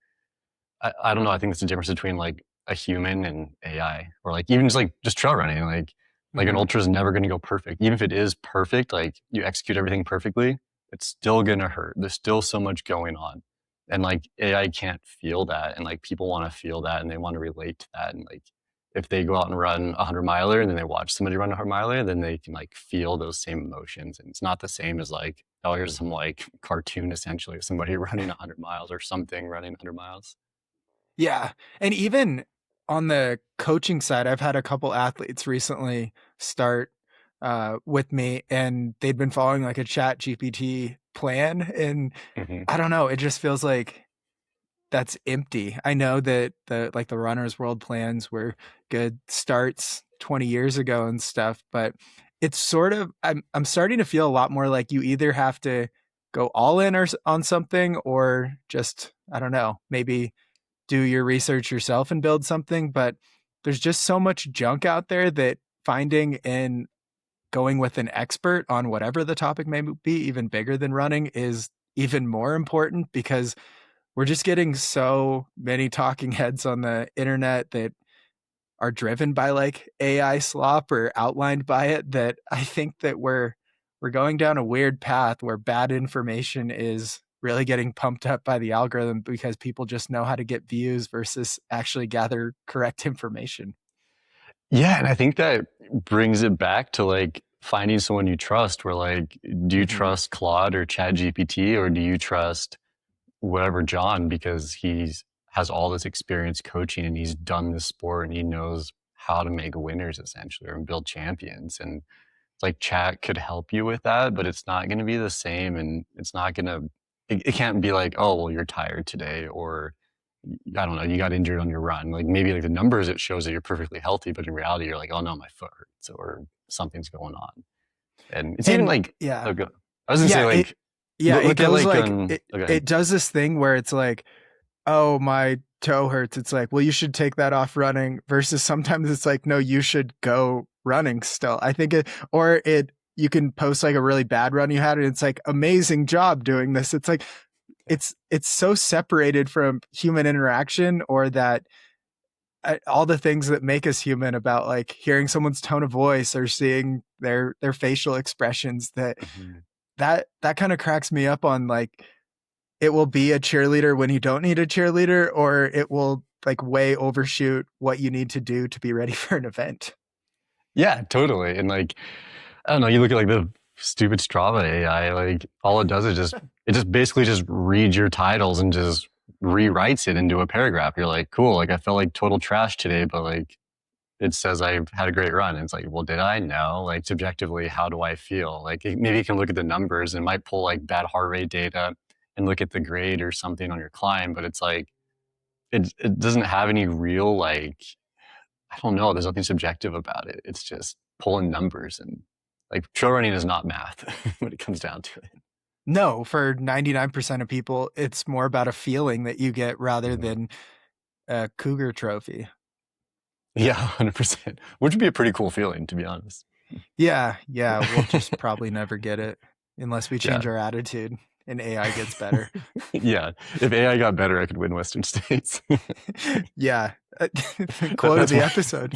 I don't know. I think it's the difference between like a human and AI, or like even just trail running. Like an Hmm. ultra is never going to go perfect. Even if it is perfect, like you execute everything perfectly, it's still going to hurt. There's still so much going on, and like AI can't feel that, and like people want to feel that, and they want to relate to that. And like if they go out and run a 100 miler, and then they watch somebody run a 100 miler, then they can like feel those same emotions. And it's not the same as like, oh, here's some like cartoon essentially of somebody running 100 miles or something running 100 miles. Yeah. And even on the coaching side, I've had a couple athletes recently start with me, and they'd been following like a chat GPT plan. And Hmm. I don't know, it just feels like that's empty. I know that the runners world plans were good starts 20 years ago and stuff, but it's sort of, I'm starting to feel a lot more like you either have to go all in or on something, or just, I don't know, maybe do your research yourself and build something. But there's just so much junk out there that finding and going with an expert on whatever the topic may be, even bigger than running, is even more important, because we're just getting so many talking heads on the internet that are driven by like AI slop or outlined by it, that I think that we're going down a weird path where bad information is really getting pumped up by the algorithm because people just know how to get views versus actually gather correct information. Yeah, and I think that brings it back to like finding someone you trust. Where like, do you Mm-hmm. trust Claude or Chat GPT, or do you trust whatever John, because he's has all this experience coaching and he's done this sport and he knows how to make winners essentially, or build champions. And it's like chat could help you with that, but it's not going to be the same. And it's not going to, it can't be like, oh, well, you're tired today, or I don't know, you got injured on your run. Like maybe like the numbers, it shows that you're perfectly healthy, but in reality, you're like, oh no, my foot hurts or something's going on. And it's even And like, yeah, oh, I was gonna say yeah, like, it look at goes like, like okay. it does this thing where it's like, oh, my toe hurts. It's like, well, you should take that off running, versus sometimes it's like, no, you should go running still. I think you can post like a really bad run you had, and it's like, amazing job doing this. It's like, it's so separated from human interaction, or that all the things that make us human, about like hearing someone's tone of voice or seeing their facial expressions, Mhm. that kind of cracks me up on like, it will be a cheerleader when you don't need a cheerleader, or it will like way overshoot what you need to do to be ready for an event. Yeah, totally. And like, I don't know, you look at like the stupid Strava AI, like all it does is it just basically just reads your titles and just rewrites it into a paragraph. You're like, cool, like I felt like total trash today, but like it says I had a great run. And it's like, well, did I? No. Like subjectively, how do I feel? Like maybe you can look at the numbers and might pull like bad heart rate data and look at the grade or something on your climb, but it's like it doesn't have any real like, I don't know. There's nothing subjective about it. It's just pulling numbers, and like trail running is not math when it comes down to it. No, for 99% of people, it's more about a feeling that you get rather Mhm. than a cougar trophy. Yeah, 100%. Which would be a pretty cool feeling, to be honest. Yeah, we'll just probably never get it unless we Yeah. change our attitude and AI gets better. Yeah. If AI got better, I could win Western States. Yeah. Quote of That's the why. episode.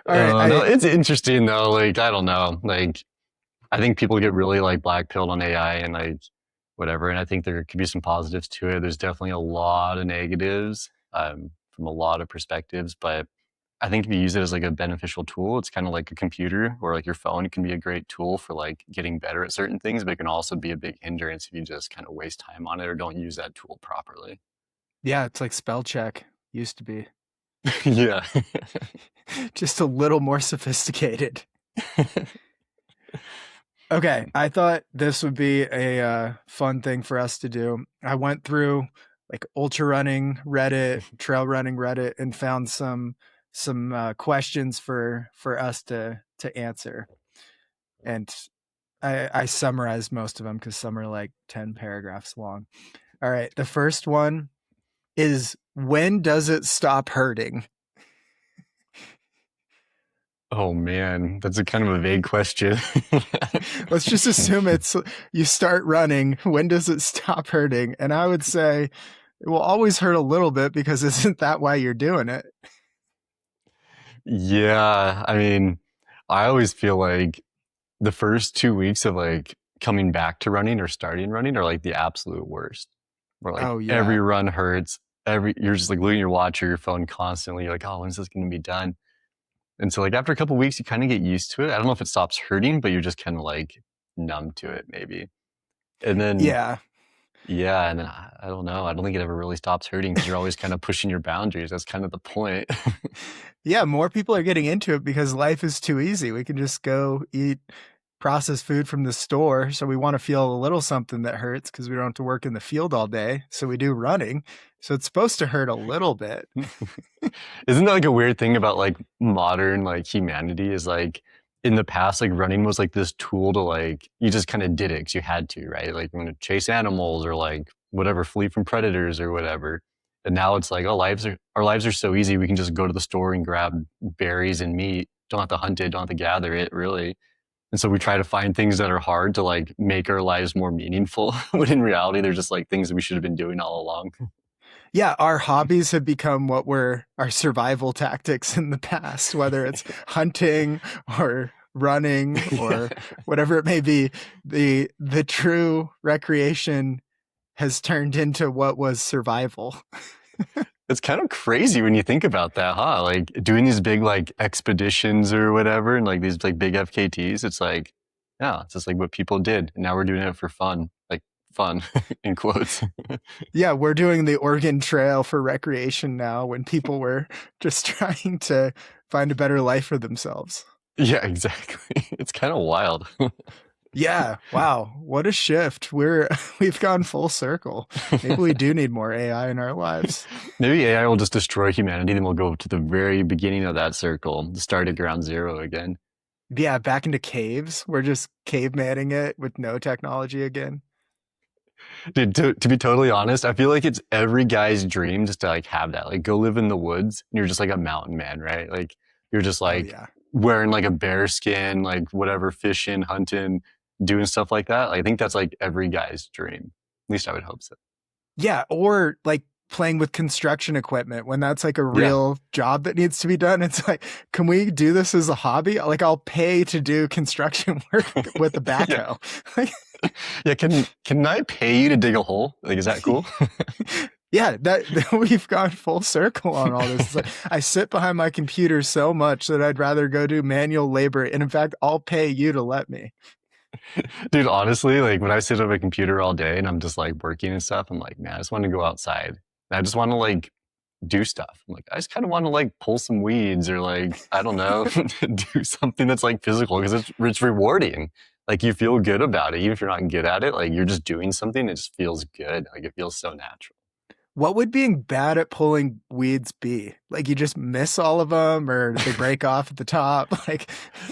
All right, No, it's interesting though. Like, I don't know. Like, I think people get really like black pilled on AI and like whatever. And I think there could be some positives to it. There's definitely a lot of negatives from a lot of perspectives, but I think if you use it as like a beneficial tool, it's kind of like a computer or like your phone. It can be a great tool for like getting better at certain things, but it can also be a big hindrance if you just kind of waste time on it or don't use that tool properly. yeah, it's like spell check used to be. Yeah. Just a little more sophisticated. Okay, I thought this would be a fun thing for us to do. I went through like ultra running Reddit, trail running Reddit, and found some questions for us to answer. And I summarized most of them because some are like 10 paragraphs long. All right, the first one is, when does it stop hurting? Oh man, that's a kind of a vague question. Let's just assume it's you start running. When does it stop hurting? And I would say it will always hurt a little bit because isn't that why you're doing it? Yeah, I mean, I always feel like the first 2 weeks of like coming back to running or starting running are like the absolute worst. Where like Oh, every yeah. run hurts, every you're just like looking at your watch or your phone constantly. You're like, oh, when's this going to be done? And so like after a couple of weeks, you kind of get used to it. I don't know if it stops hurting, but you're just kind of like numb to it maybe. And then Yeah. yeah, and then I don't know. I don't think it ever really stops hurting because you're always kind of pushing your boundaries. That's kind of the point. Yeah, more people are getting into it because life is too easy. We can just go eat processed food from the store. So we want to feel a little something that hurts because we don't have to work in the field all day. So we do running. So it's supposed to hurt a little bit. Isn't that like a weird thing about like modern like humanity is like in the past like running was like this tool to like you just kind of did it because you had to, right? Like you're gonna chase animals or like whatever, flee from predators or whatever. And now it's like, oh, lives are our lives are so easy. We can just go to the store and grab berries and meat. Don't have to hunt it, don't have to gather it, really. And so we try to find things that are hard to like make our lives more meaningful. When in reality, they're just like things that we should have been doing all along. Yeah, our hobbies have become what were our survival tactics in the past, whether it's hunting or running Yeah. or whatever it may be. The true recreation has turned into what was survival. It's kind of crazy when you think about that, huh? Like doing these big like expeditions or whatever, and like these like big FKTs. It's like, yeah, it's just like what people did. And now we're doing it for fun, like fun in quotes. Yeah, we're doing the Oregon Trail for recreation now when people were just trying to find a better life for themselves. Yeah, exactly. It's kind of wild. Yeah, wow, what a shift. We've gone full circle. Maybe we do need more AI in our lives. Maybe AI will just destroy humanity, then we'll go to the very beginning of that circle, start at ground zero again. Yeah, back into caves. We're just cavemanning it with no technology again. Dude, to be totally honest, I feel like it's every guy's dream just to like have that. Like go live in the woods and you're just like a mountain man, right? Like you're just Oh like yeah. wearing like a bear skin, like whatever, fishing, hunting, doing stuff like that. I think that's like every guy's dream. At least I would hope so. Yeah, or like playing with construction equipment when that's like a Yeah. real job that needs to be done. It's like, can we do this as a hobby? Like I'll pay to do construction work with the Yeah. backhoe. Like, Yeah. Can I pay you to dig a hole? Like, is that cool? yeah, that we've gone full circle on all this. It's like, I sit behind my computer so much that I'd rather go do manual labor. And in fact, I'll pay you to let me. Dude, honestly, like when I sit at my computer all day and I'm just like working and stuff, I'm like, man, I just want to go outside. And I just want to like do stuff. I'm like, I just kind of want to like pull some weeds or like, I don't know, do something that's like physical because it's rewarding. Like you feel good about it. Even if you're not good at it, like you're just doing something, it just feels good. Like it feels so natural. What would being bad at pulling weeds be? Like you just miss all of them or they break off at the top? Like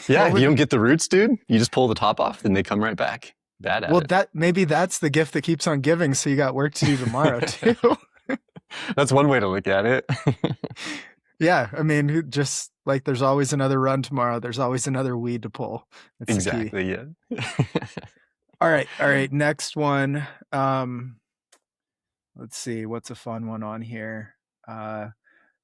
Yeah, what if you don't would get the roots, dude, you just pull the top off, then they come right back. Bad at well it. that maybe that's the gift that keeps on giving, so you got work to do tomorrow too. That's one way to look at it. Yeah, I mean just like there's always another run tomorrow, there's always another weed to pull. That's the key. Exactly, yeah. All right, next one. Let's see, what's a fun one on here?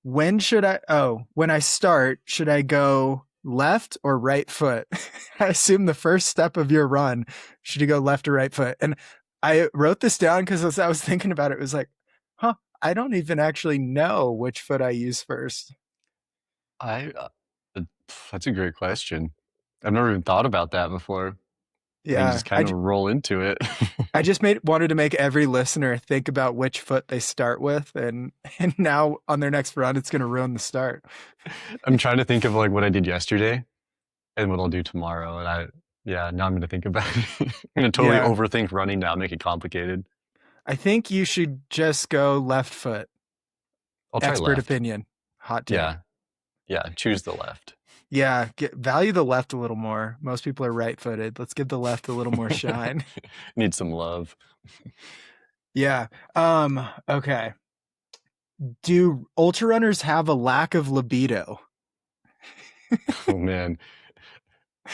When I start, should I go left or right foot? I assume the first step of your run, should you go left or right foot? And I wrote this down because as I was thinking about it, it was like, huh, I don't even actually know which foot I use first. I that's a great question. I've never even thought about that before. I think you Yeah, just kind of roll into it. I just wanted to make every listener think about which foot they start with, and and now on their next run, it's going to ruin the start. I'm trying to think of like what I did yesterday and what I'll do tomorrow. And yeah, now I'm going to think about it. I'm going to totally Yeah, overthink running now, make it complicated. I think you should just go left foot. I'll try Expert left. opinion, hot take. Yeah, yeah, choose the left. Yeah, value the left a little more. Most people are right-footed. Let's give the left a little more shine. Need some love. Yeah. Okay. Do ultra runners have a lack of libido? Oh man.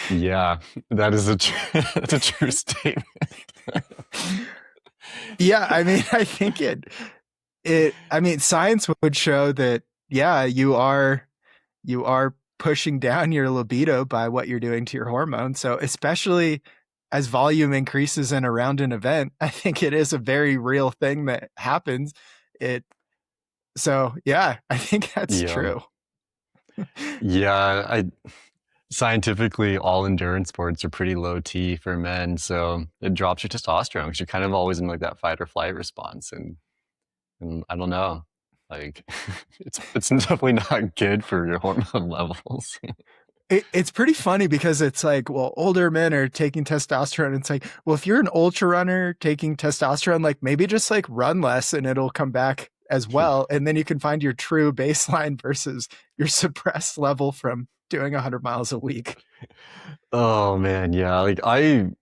Yeah, that is that's a true statement. Yeah, I mean, I think I mean, science would show that, yeah, you are pushing down your libido by what you're doing to your hormones. So, especially as volume increases and around an event, I think it is a very real thing that happens. It So, yeah, I think that's Yeah. true. Yeah, I scientifically all endurance sports are pretty low T for men, so it drops your testosterone because you're kind of always in like that fight or flight response, and I don't know, like it's definitely not good for your hormone levels. It's pretty funny because it's like, well, older men are taking testosterone. It's like, well, if you're an ultra runner taking testosterone, like maybe just like run less and it'll come back as well. And then you can find your true baseline versus your suppressed level from doing 100 miles a week. Oh man, yeah. Like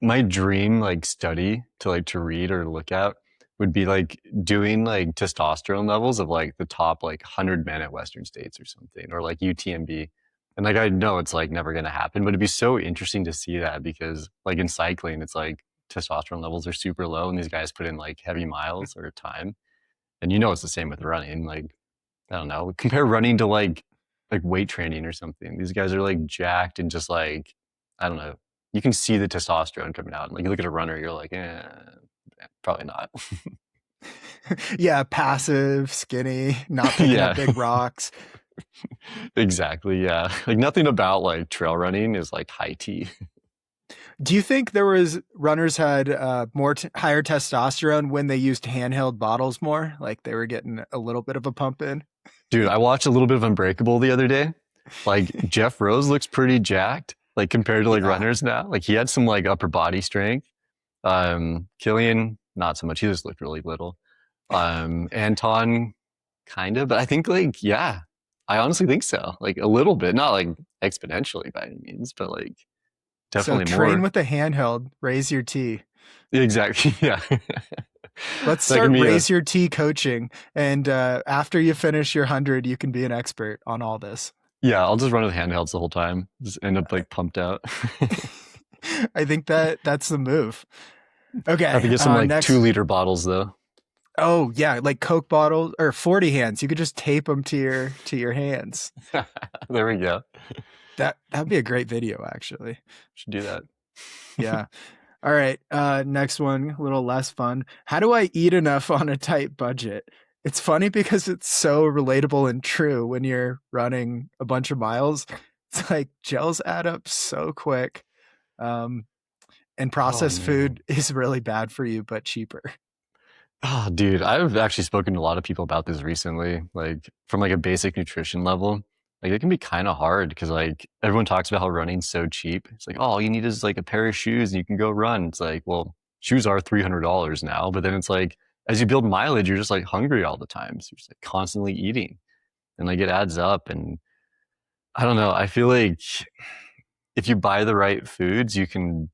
my dream like study to read or look at would be like doing like testosterone levels of like the top like 100 men at Western States or something, or like UTMB. And like I know it's like never gonna happen, but it'd be so interesting to see that because like in cycling, it's like testosterone levels are super low, and these guys put in like heavy miles or time. And you know it's the same with running. Like I don't know, compare running to like weight training or something. These guys are like jacked and just like I don't know. You can see the testosterone coming out. Like you look at a runner, you're like, probably not. Yeah, passive, skinny, not picking up Yeah, big rocks. exactly. Yeah, like nothing about like trail running is like high T. Do you think there was runners had higher testosterone when they used handheld bottles more? Like they were getting a little bit of a pump in? Dude, I watched a little bit of Unbreakable the other day. Like Jeff Rose looks pretty jacked, like compared to like Yeah. runners now. Like he had some like upper body strength. Killian, not so much. He just looked really little. Anton, kind of, but I think like yeah, I honestly think so. Like a little bit, not like exponentially by any means, but like So definitely train more. with the handheld, raise your T. Exactly. Yeah. Let's That can start be a raise your T coaching. And after you finish your 100, you can be an expert on all this. yeah. I'll just run with handhelds the whole time. Just end up like pumped out. I think that's the move. I have to Okay, get some like next. 2 liter bottles though. Oh yeah, like Coke bottles or 40 hands. You could just tape them to your hands. There we go. That'd be a great video, actually. Should do that. Yeah. All right. Next one, a little less fun. How do I eat enough on a tight budget? It's funny because it's so relatable and true when you're running a bunch of miles. It's like gels add up so quick. Um, and Oh processed man. food is really bad for you, but cheaper. Oh, dude, I've actually spoken to a lot of people about this recently, like from like a basic nutrition level. Like it can be kind of hard because like everyone talks about how running's so cheap. It's like, oh, all you need is like a pair of shoes and you can go run. It's like, well, shoes are $300 now, but then it's like as you build mileage, you're just like hungry all the time. So you're just like constantly eating and like it adds up. And I don't know. I feel like if you buy the right foods, you can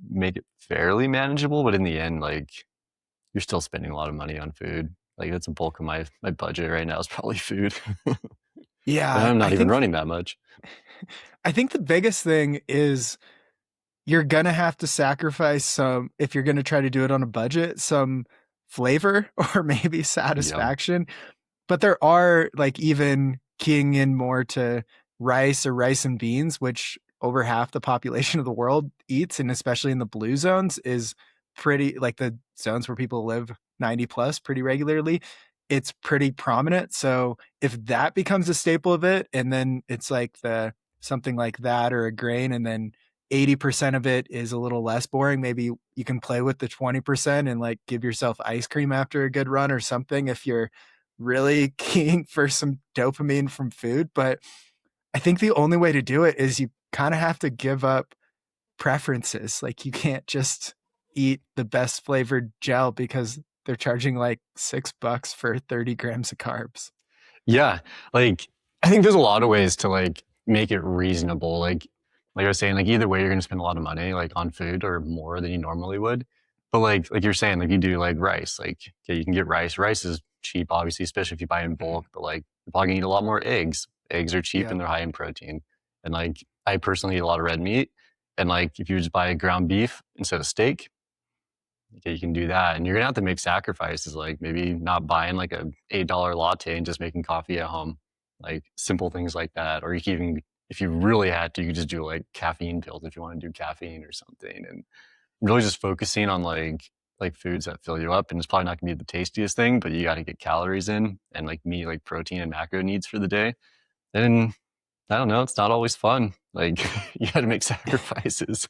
make it fairly manageable, but in the end, like you're still spending a lot of money on food. Like that's a bulk of my budget right now is probably food. And Yeah, I'm I not even think running that much. I think the biggest thing is you're gonna have to sacrifice some if you're gonna try to do it on a budget, some flavor or maybe Yeah. satisfaction. But there are like even keying in more to rice or rice and beans, which over half the population of the world eats, and especially in the blue zones is pretty like the zones where people live 90 plus pretty regularly. It's pretty prominent. So if that becomes a staple of it, and then it's like the something like that or a grain, and then 80% of it is a little less boring. Maybe you can play with the 20% and like give yourself ice cream after a good run or something if you're really keen for some dopamine from food. But I think the only way to do it is you kind of have to give up preferences. Like you can't just eat the best flavored gel because they're charging like $6 for 30 grams of carbs. Yeah. Like I think there's a lot of ways to like make it reasonable. Like I was saying, like either way you're gonna spend a lot of money like on food or more than you normally would. But like you're saying, like you do like rice. Like okay, you can get rice. Rice is cheap, obviously, especially if you buy in bulk, but like you're probably gonna eat a lot more eggs. Eggs are cheap Yeah. and they're high in protein. And like, I personally eat a lot of red meat. And like, if you just buy ground beef instead of steak, okay, you can do that. And you're gonna have to make sacrifices, like maybe not buying like a $8 latte and just making coffee at home, like simple things like that. Or you can even, if you really had to, you could just do like caffeine pills if you want to do caffeine or something. And really just focusing on like foods that fill you up. And it's probably not gonna be the tastiest thing, but you got to get calories in and like meet like protein and macro needs for the day. And I don't know, it's not always fun. Like you got to make sacrifices.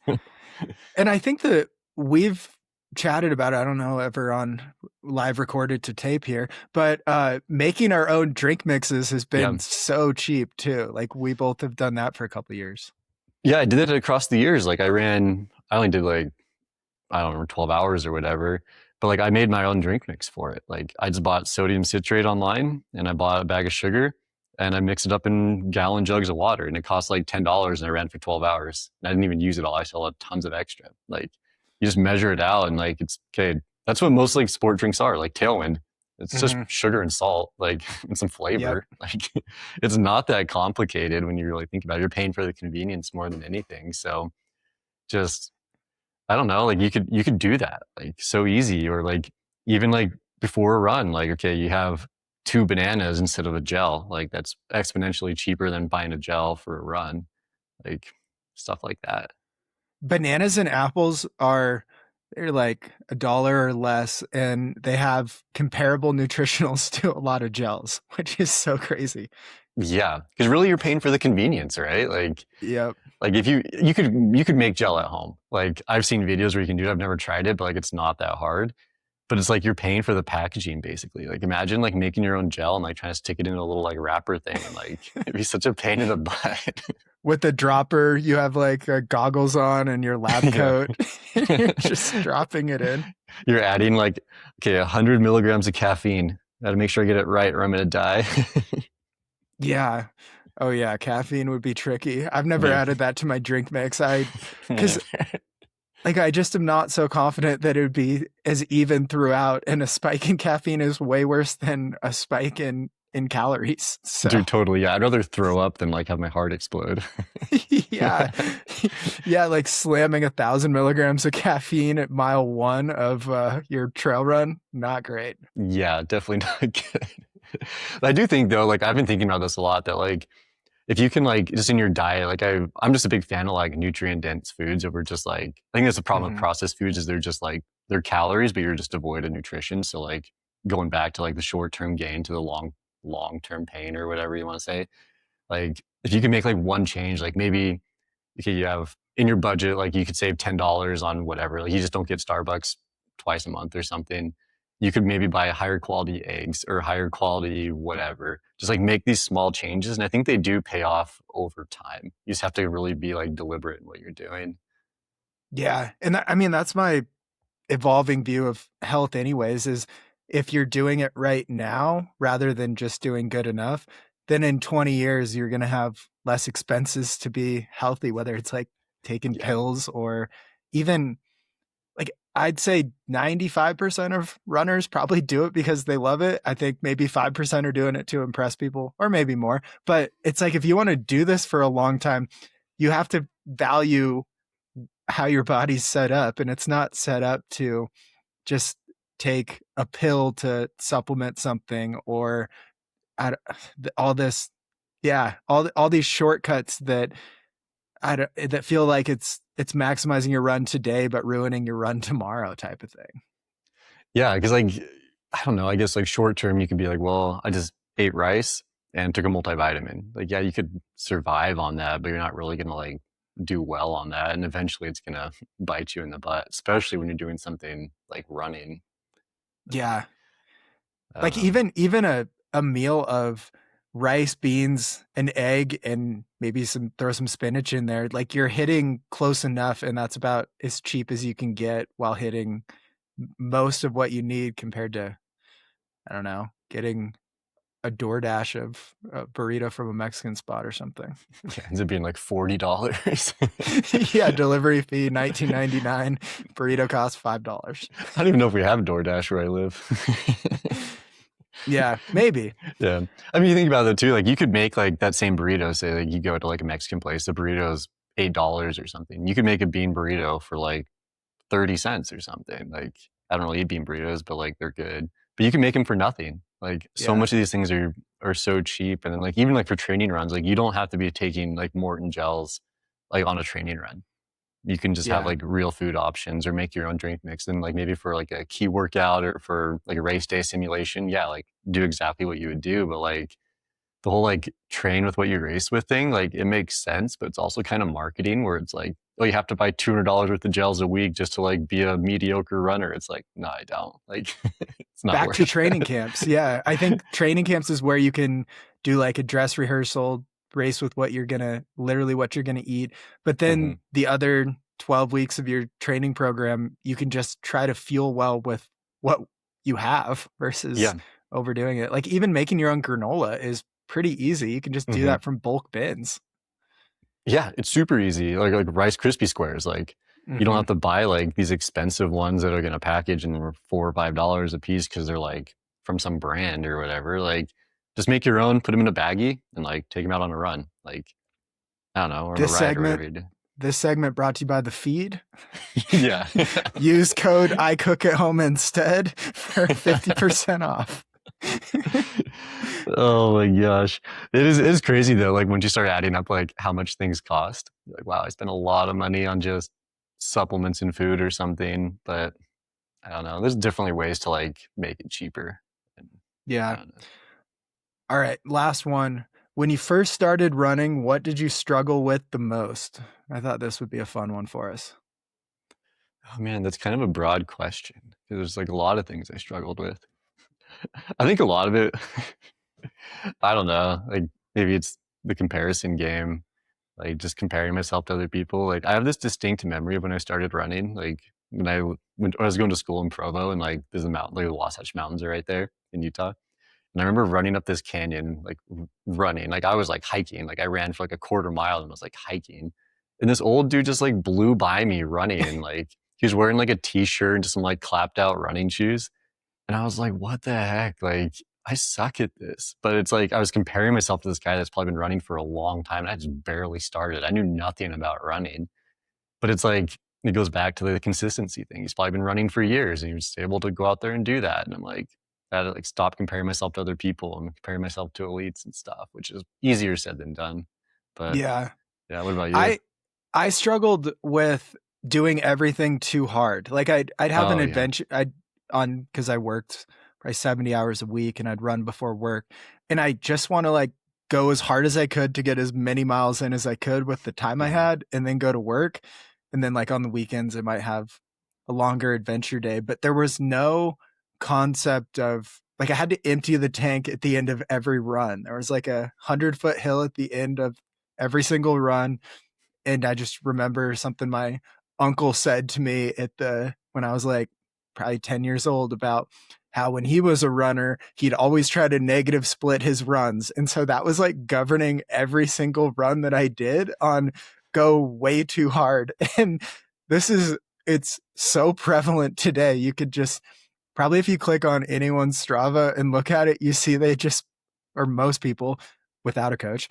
And I think that we've chatted about it. I don't know ever on live recorded to tape here, but making our own drink mixes has been so cheap too. Like we both have done that for a couple of years. Yeah, I did it across the years. Like I only did like, I don't remember, 12 hours or whatever. But like I made my own drink mix for it. Like I just bought sodium citrate online and I bought a bag of sugar and I mixed it up in gallon jugs of water and it cost like $10 and I ran for 12 hours. And I didn't even use it all. I still had tons of extra. Like you just measure it out and like it's okay. That's what most like sport drinks are, like Tailwind. It's just sugar and salt, like and some flavor. Yep. Like it's not that complicated when you really think about it. You're paying for the convenience more than anything. So just I don't know, like you could do that like so easy, or like even like before a run, like okay, you have 2 bananas instead of a gel. Like that's exponentially cheaper than buying a gel for a run. Like stuff like that. Bananas and apples they're like $1 or less, and they have comparable nutritionals to a lot of gels, which is so crazy. Yeah, because really you're paying for the convenience, right? Like, yep. Like if you could make gel at home. Like I've seen videos where you can do it. I've never tried it, but like it's not that hard. But it's like you're paying for the packaging basically. Like imagine like making your own gel and like trying to stick it in a little like wrapper thing. And like it'd be such a pain in the butt. With the dropper, you have like goggles on and your lab coat. You're just dropping it in. You're adding like, okay, 100 milligrams of caffeine. Got to make sure I get it right or I'm going to die. Yeah. Oh yeah. Caffeine would be tricky. I've never added that to my drink mix. Because like I just am not so confident that it would be as even throughout, and a spike in caffeine is way worse than a spike in calories. So. Dude, totally. Yeah. I'd rather throw up than like have my heart explode. Yeah. Yeah. Like slamming 1,000 milligrams of caffeine at mile 1 of your trail run. Not great. Yeah, definitely not good. I do think though, like I've been thinking about this a lot, that like, if you can like just in your diet, like I'm just a big fan of like nutrient dense foods over just like, I think that's the problem with processed foods is they're just like, they're calories, but you're just devoid of nutrition. So like going back to like the short-term gain to the long-term pain or whatever you want to say, like if you can make like one change, like maybe okay, you have in your budget, like you could save $10 on whatever, like you just don't get Starbucks twice a month or something. You could maybe buy higher quality eggs or higher quality whatever. Just like make these small changes. And I think they do pay off over time. You just have to really be like deliberate in what you're doing. Yeah. And I mean, that's my evolving view of health anyways, is if you're doing it right now, rather than just doing good enough, then in 20 years, you're going to have less expenses to be healthy, whether it's like taking pills or even like I'd say 95% of runners probably do it because they love it. I think maybe 5% are doing it to impress people, or maybe more. But it's like if you want to do this for a long time, you have to value how your body's set up. And it's not set up to just take a pill to supplement something or all this. Yeah, all these shortcuts that that feel like it's maximizing your run today, but ruining your run tomorrow type of thing. Yeah. Because like, I don't know, I guess like short term, you could be like, well, I just ate rice and took a multivitamin. Like, yeah, you could survive on that, but you're not really going to like do well on that. And eventually it's going to bite you in the butt, especially when you're doing something like running. Yeah. Like even a meal of rice, beans, an egg, and maybe throw some spinach in there. Like you're hitting close enough, and that's about as cheap as you can get while hitting most of what you need compared to, I don't know, getting a DoorDash of a burrito from a Mexican spot or something. Yeah, ends up being like $40. Yeah, delivery fee $19.99. Burrito costs $5. I don't even know if we have DoorDash where I live. Yeah, maybe. Yeah. I mean, you think about it too, like you could make like that same burrito, say like you go to like a Mexican place, the burrito's $8 or something. You could make a bean burrito for like 30 cents or something. Like I don't really eat bean burritos, but like they're good. But you can make them for nothing. Like so Yeah. much of these things are so cheap. And then like even like for training runs, like you don't have to be taking like Morton gels like on a training run. You can just have Yeah. like real food options or make your own drink mix. And like maybe for like a key workout or for like a race day simulation, yeah, like do exactly what you would do. But like the whole like train with what you race with thing, like it makes sense, but it's also kind of marketing where it's like, oh, you have to buy $200 worth of gels a week just to like be a mediocre runner. It's like, no, I don't. Like, it's not Back worth to it. training camps. Yeah. I think training camps is where you can do like a dress rehearsal, race with what you're literally what you're gonna eat. But Hmm. then the other 12 weeks of your training program, you can just try to fuel well with what you have versus Yeah. overdoing it. Like even making your own granola is pretty easy. You can just do Hmm. that from bulk bins. Yeah. It's super easy. Like Rice Krispie squares. Like you don't Hmm. have to buy like these expensive ones that are going to package and are $4 or $5 a piece because they're like from some brand or whatever. Like just make your own, put them in a baggie and like take them out on a run. Like, I don't know, or on a This ride or segment whatever you do. This segment brought to you by The Feed. Yeah. Use code I cook at home instead for 50% off. Oh my gosh. It is crazy though. Like once you start adding up like how much things cost, you're like, wow, I spent a lot of money on just supplements and food or something. But I don't know. There's definitely ways to like make it cheaper. And I Yeah. don't know. All right. Last one. When you first started running, what did you struggle with the most? I thought this would be a fun one for us. Oh man, that's kind of a broad question. There's like a lot of things I struggled with. I think a lot of it, I don't know, like maybe it's the comparison game, like just comparing myself to other people. Like I have this distinct memory of when I started running, like when I was going to school in Provo and like there's a mountain, like the Wasatch Mountains are right there in Utah. And I remember running up this canyon, like running, like I was like hiking, like I ran for like a quarter mile and was like hiking. And this old dude just like blew by me running and like he was wearing like a t-shirt and just some like clapped out running shoes. And I was like, what the heck? Like, I suck at this. But it's like I was comparing myself to this guy that's probably been running for a long time. And I just barely started. I knew nothing about running. But it's like it goes back to the consistency thing. He's probably been running for years and he was able to go out there and do that. And I'm like, I had to like stop comparing myself to other people and comparing myself to elites and stuff, which is easier said than done. But Yeah. yeah, what about you? I I struggled with doing everything too hard. Like I'd have an Oh yeah. adventure I'd on because I worked probably 70 hours a week and I'd run before work. And I just want to like go as hard as I could to get as many miles in as I could with the time I Hmm. had and then go to work. And then like on the weekends I might have a longer adventure day. But there was no concept of like I had to empty the tank at the end of every run. There was like 100-foot hill at the end of every single run. And I just remember something my uncle said to me when I was like probably 10 years old about how when he was a runner, he'd always try to negative split his runs. And so that was like governing every single run that I did on go way too hard. And it's so prevalent today. You could just probably if you click on anyone's Strava and look at it, you see or most people without a coach,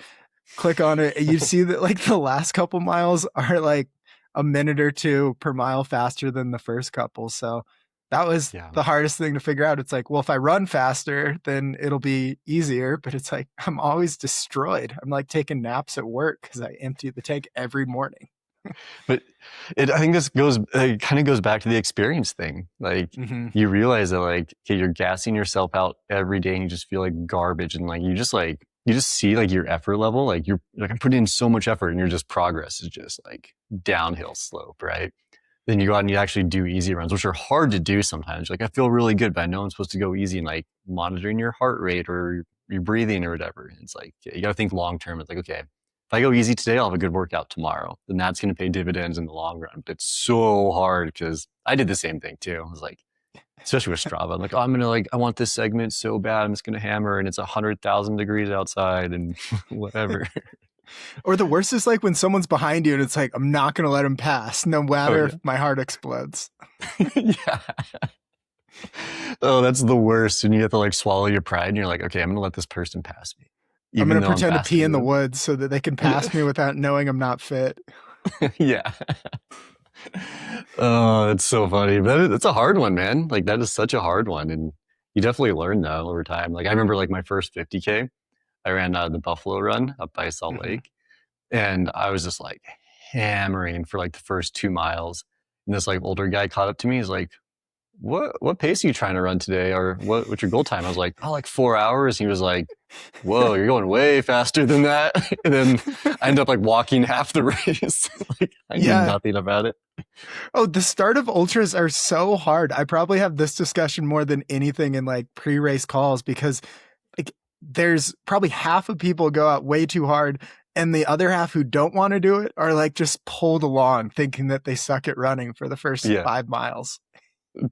click on it, and you see that like the last couple miles are like a minute or two per mile faster than the first couple. So that was Yeah. the hardest thing to figure out. It's like, well, if I run faster, then it'll be easier. But it's like I'm always destroyed. I'm like taking naps at work because I empty the tank every morning. But I think this kind of goes back to the experience thing. Like Mm-hmm. you realize that like, okay, you're gassing yourself out every day and you just feel like garbage. And like, you just see like your effort level. Like you're like, I'm putting in so much effort and your just progress is just like downhill slope, right? Then you go out and you actually do easy runs, which are hard to do sometimes. Like I feel really good, but I know I'm supposed to go easy and like monitoring your heart rate or your breathing or whatever. And it's like, you got to think long term. It's like, okay, if I go easy today, I'll have a good workout tomorrow. Then that's going to pay dividends in the long run. But it's so hard because I did the same thing too. I was like, especially with Strava, I'm like, oh, I want this segment so bad. I'm just going to hammer and it's 100,000 degrees outside and whatever. Or the worst is like when someone's behind you and it's like, I'm not going to let him pass, no Oh matter yeah. if my heart explodes. Yeah. Oh, that's the worst. And you have to like swallow your pride and you're like, okay, I'm going to let this person pass me. I'm Even going to though I'm pretend to faster pee in the than woods so that they can them. pass me without knowing I'm not fit. Yeah. Oh, it's so funny. But it's a hard one, man. Like that is such a hard one. And you definitely learn though over time. Like I remember like my first 50K, I ran the Buffalo Run up by Salt Mhm. Lake. And I was just like hammering for like the first 2 miles. And this like older guy caught up to me. He's like, what pace are you trying to run today? Or what's your goal time? I was like, oh, like 4 hours. He was like, whoa, you're going way faster than that. And then I ended up like walking half the race. Like I knew Yeah. nothing about it. Oh, the start of ultras are so hard. I probably have this discussion more than anything in like pre-race calls because like there's probably half of people go out way too hard and the other half who don't want to do it are like just pulled along thinking that they suck at running for the first Yeah, 5 miles.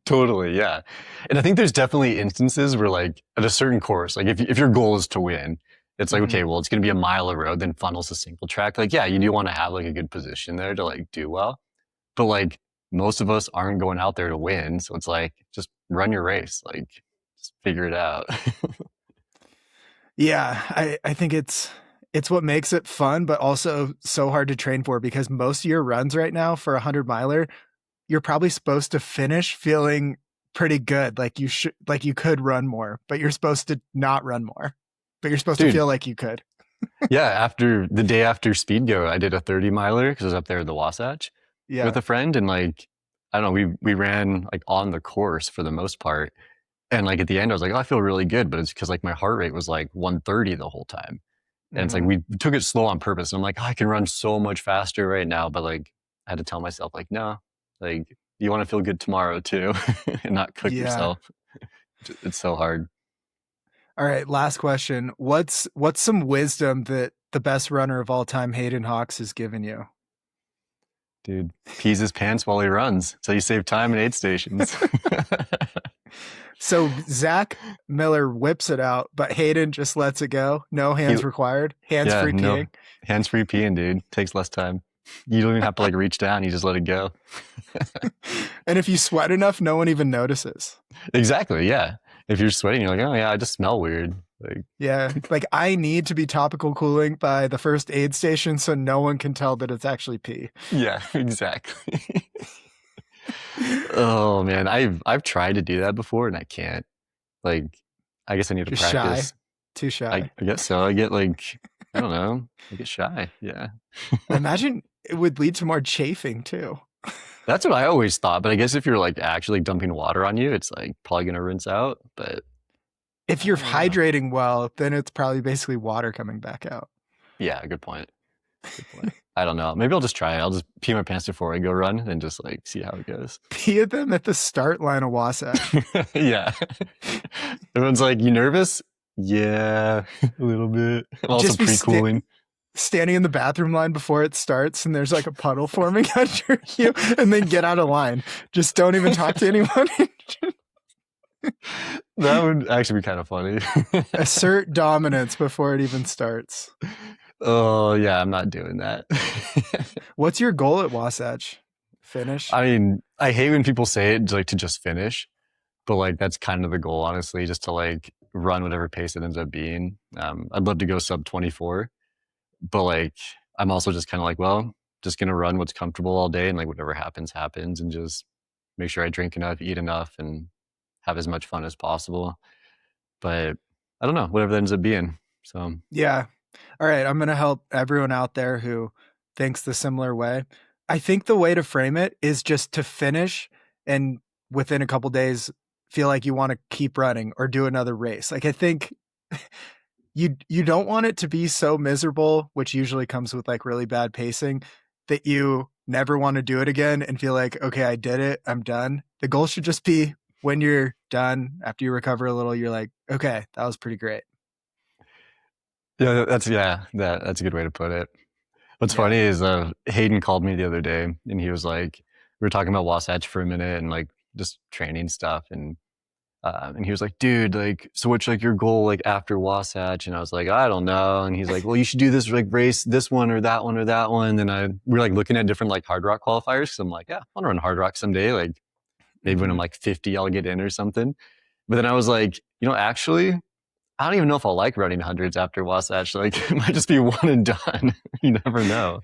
totally. Yeah. And I think there's definitely instances where like at a certain course, like if your goal is to win, it's like, Mhm. okay, well, it's going to be a mile of road, then funnels a single track. Like, yeah, you do want to have like a good position there to like do well. But like most of us aren't going out there to win. So it's like, just run your race. Like, just figure it out. Yeah, I think it's what makes it fun, but also so hard to train for because most of your runs right now for a 100 miler, you're probably supposed to finish feeling pretty good. Like you could run more, but you're supposed to not run more, but you're supposed to Dude, feel like you could. yeah, after the day after Speedgoat, I did a 30 miler because I was up there at the Wasatch with Yeah. a friend. And like, I don't know, we ran like on the course for the most part. And like at the end, I was like, oh, I feel really good. But it's because like my heart rate was like 130 the whole time. And it's like Hmm. we took it slow on purpose. And I'm like, oh, I can run so much faster right now. But like I had to tell myself, like, no, like you want to feel good tomorrow too and not cook Yeah. yourself. It's so hard. All right. Last question. What's some wisdom that the best runner of all time, Hayden Hawks, has given you? Dude, pees his pants while he runs. So you save time in aid stations. So Zach Miller whips it out, but Hayden just lets it go. No He, hands required. Hands yeah, free no, peeing. hands-free peeing, dude. Takes less time. You don't even have to like reach down. You just let it go. And if you sweat enough, no one even notices. Exactly. Yeah. If you're sweating, you're like, oh yeah, I just smell weird. Like, Yeah. Like I need to be topical cooling by the first aid station so no one can tell that it's actually pee. yeah, exactly. Oh man, I've tried to do that before and I can't. Like, I guess I need to Just shy. practice. Too shy. I guess so. I get like, I don't know. I get shy. Yeah. I imagine it would lead to more chafing too. That's what I always thought. But I guess if you're like actually dumping water on you, it's like probably gonna rinse out. But If I you're don't know. hydrating well, then it's probably basically water coming back out. Yeah, good point. Good point. I don't know. Maybe I'll just try it. I'll just pee my pants before I go run and just like see how it goes. Pee at them at the start line of Wasatch. Yeah. Everyone's like, you nervous? Yeah, a little bit. I'm also Just be pre-cooling. Standing in the bathroom line before it starts and there's like a puddle forming under you and then get out of line. Just don't even talk to anyone. That would actually be kind of funny. Assert dominance before it even starts. Oh, yeah, I'm not doing that. What's your goal at Wasatch? Finish? I mean, I hate when people say it like to just finish, but like that's kind of the goal, honestly, just to like run whatever pace it ends up being. I'd love to go sub 24, but like I'm also just kind of like, well, just gonna run what's comfortable all day and like whatever happens, happens, and just make sure I drink enough, eat enough, and have as much fun as possible. But I don't know, whatever that ends up being. So Yeah. All right. I'm going to help everyone out there who thinks the similar way. I think the way to frame it is just to finish and within a couple days feel like you want to keep running or do another race. Like I think you don't want it to be so miserable, which usually comes with like really bad pacing, that you never want to do it again and feel like, okay, I did it. I'm done. The goal should just be when you're done, after you recover a little, you're like, okay, that was pretty great. yeah, that's a good way to put it. What's Yeah. funny is Hayden called me the other day and he was like, we were talking about Wasatch for a minute and like just training stuff and he was like, dude, like, so what's like your goal like after Wasatch? And I was like, I don't know. And he's like, well, you should do this like race, this one or that one or that one. And we were like looking at different like Hardrock qualifiers. So I'm like, yeah, I want to run Hardrock someday. Like maybe when I'm like 50, I'll get in or something. But then I was like, actually, I don't even know if I'll like running hundreds after Wasatch. Like, it might just be one and done. You never know.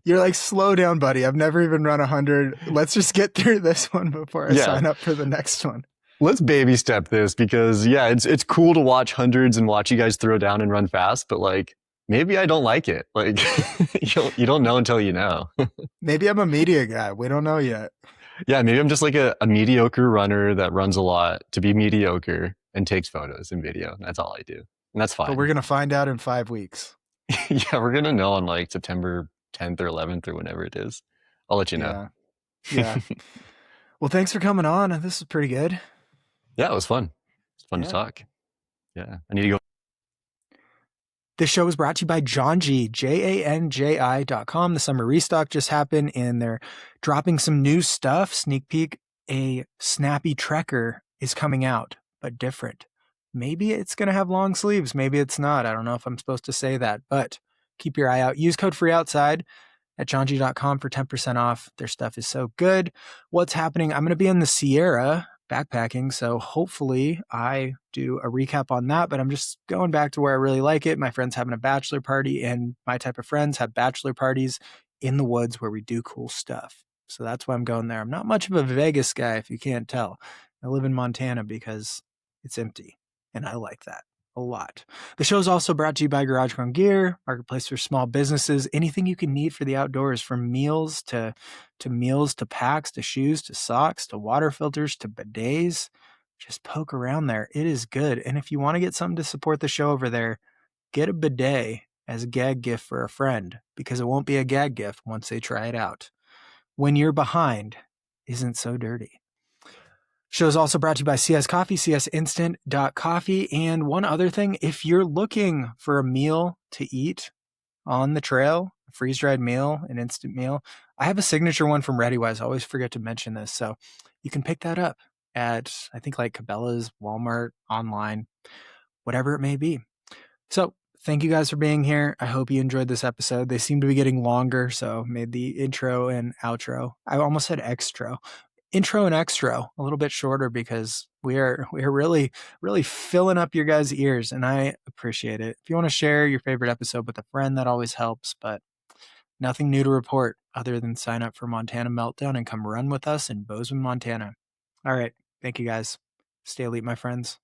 You're like, slow down, buddy. I've never even run 100. Let's just get through this one before I Yeah. sign up for the next one. Let's baby step this because yeah, it's cool to watch hundreds and watch you guys throw down and run fast, but like maybe I don't like it. Like you don't know until you know. Maybe I'm a media guy. We don't know yet. Yeah, maybe I'm just like a mediocre runner that runs a lot to be mediocre and takes photos and video. That's all I do. And that's fine. But we're going to find out in 5 weeks. Yeah, we're going to know on like September 10th or 11th or whenever it is. I'll let you know. Yeah. Well, thanks for coming on. This is pretty good. Yeah, it was fun. It's fun to talk. Yeah, I need to go. This show is brought to you by Janji, JANJI.com. The summer restock just happened and they're dropping some new stuff. Sneak peek, a snappy trekker is coming out, but different. Maybe it's going to have long sleeves. Maybe it's not. I don't know if I'm supposed to say that, but keep your eye out. Use code FREEOUTSIDE at Janji.com for 10% off. Their stuff is so good. What's happening? I'm going to be in the Sierra backpacking, so hopefully I do a recap on that, but I'm just going back to where I really like it. My friend's having a bachelor party, and my type of friends have bachelor parties in the woods where we do cool stuff. So that's why I'm going there. I'm not much of a Vegas guy, if you can't tell. I live in Montana because it's empty, and I like that a lot. The show is also brought to you by Garage Grown Gear, marketplace for small businesses. Anything you can need for the outdoors, from meals to meals to packs to shoes to socks to water filters to bidets. Just poke around there. It is good. And if you want to get something to support the show over there, get a bidet as a gag gift for a friend, because it won't be a gag gift once they try it out. When you're behind isn't so dirty. Show is also brought to you by CS Coffee, CSinstant.coffee. And one other thing, if you're looking for a meal to eat on the trail, a freeze-dried meal, an instant meal, I have a signature one from ReadyWise. I always forget to mention this. So you can pick that up at, I think, like Cabela's, Walmart, online, whatever it may be. So thank you guys for being here. I hope you enjoyed this episode. They seem to be getting longer, so made the intro and outro. I almost said extra. Intro and extra a little bit shorter because we are really filling up your guys' ears, and I appreciate it. If you want to share your favorite episode with a friend, that always helps, but nothing new to report other than sign up for Montana Meltdown and come run with us in Bozeman, Montana. All right. Thank you guys. Stay elite, my friends.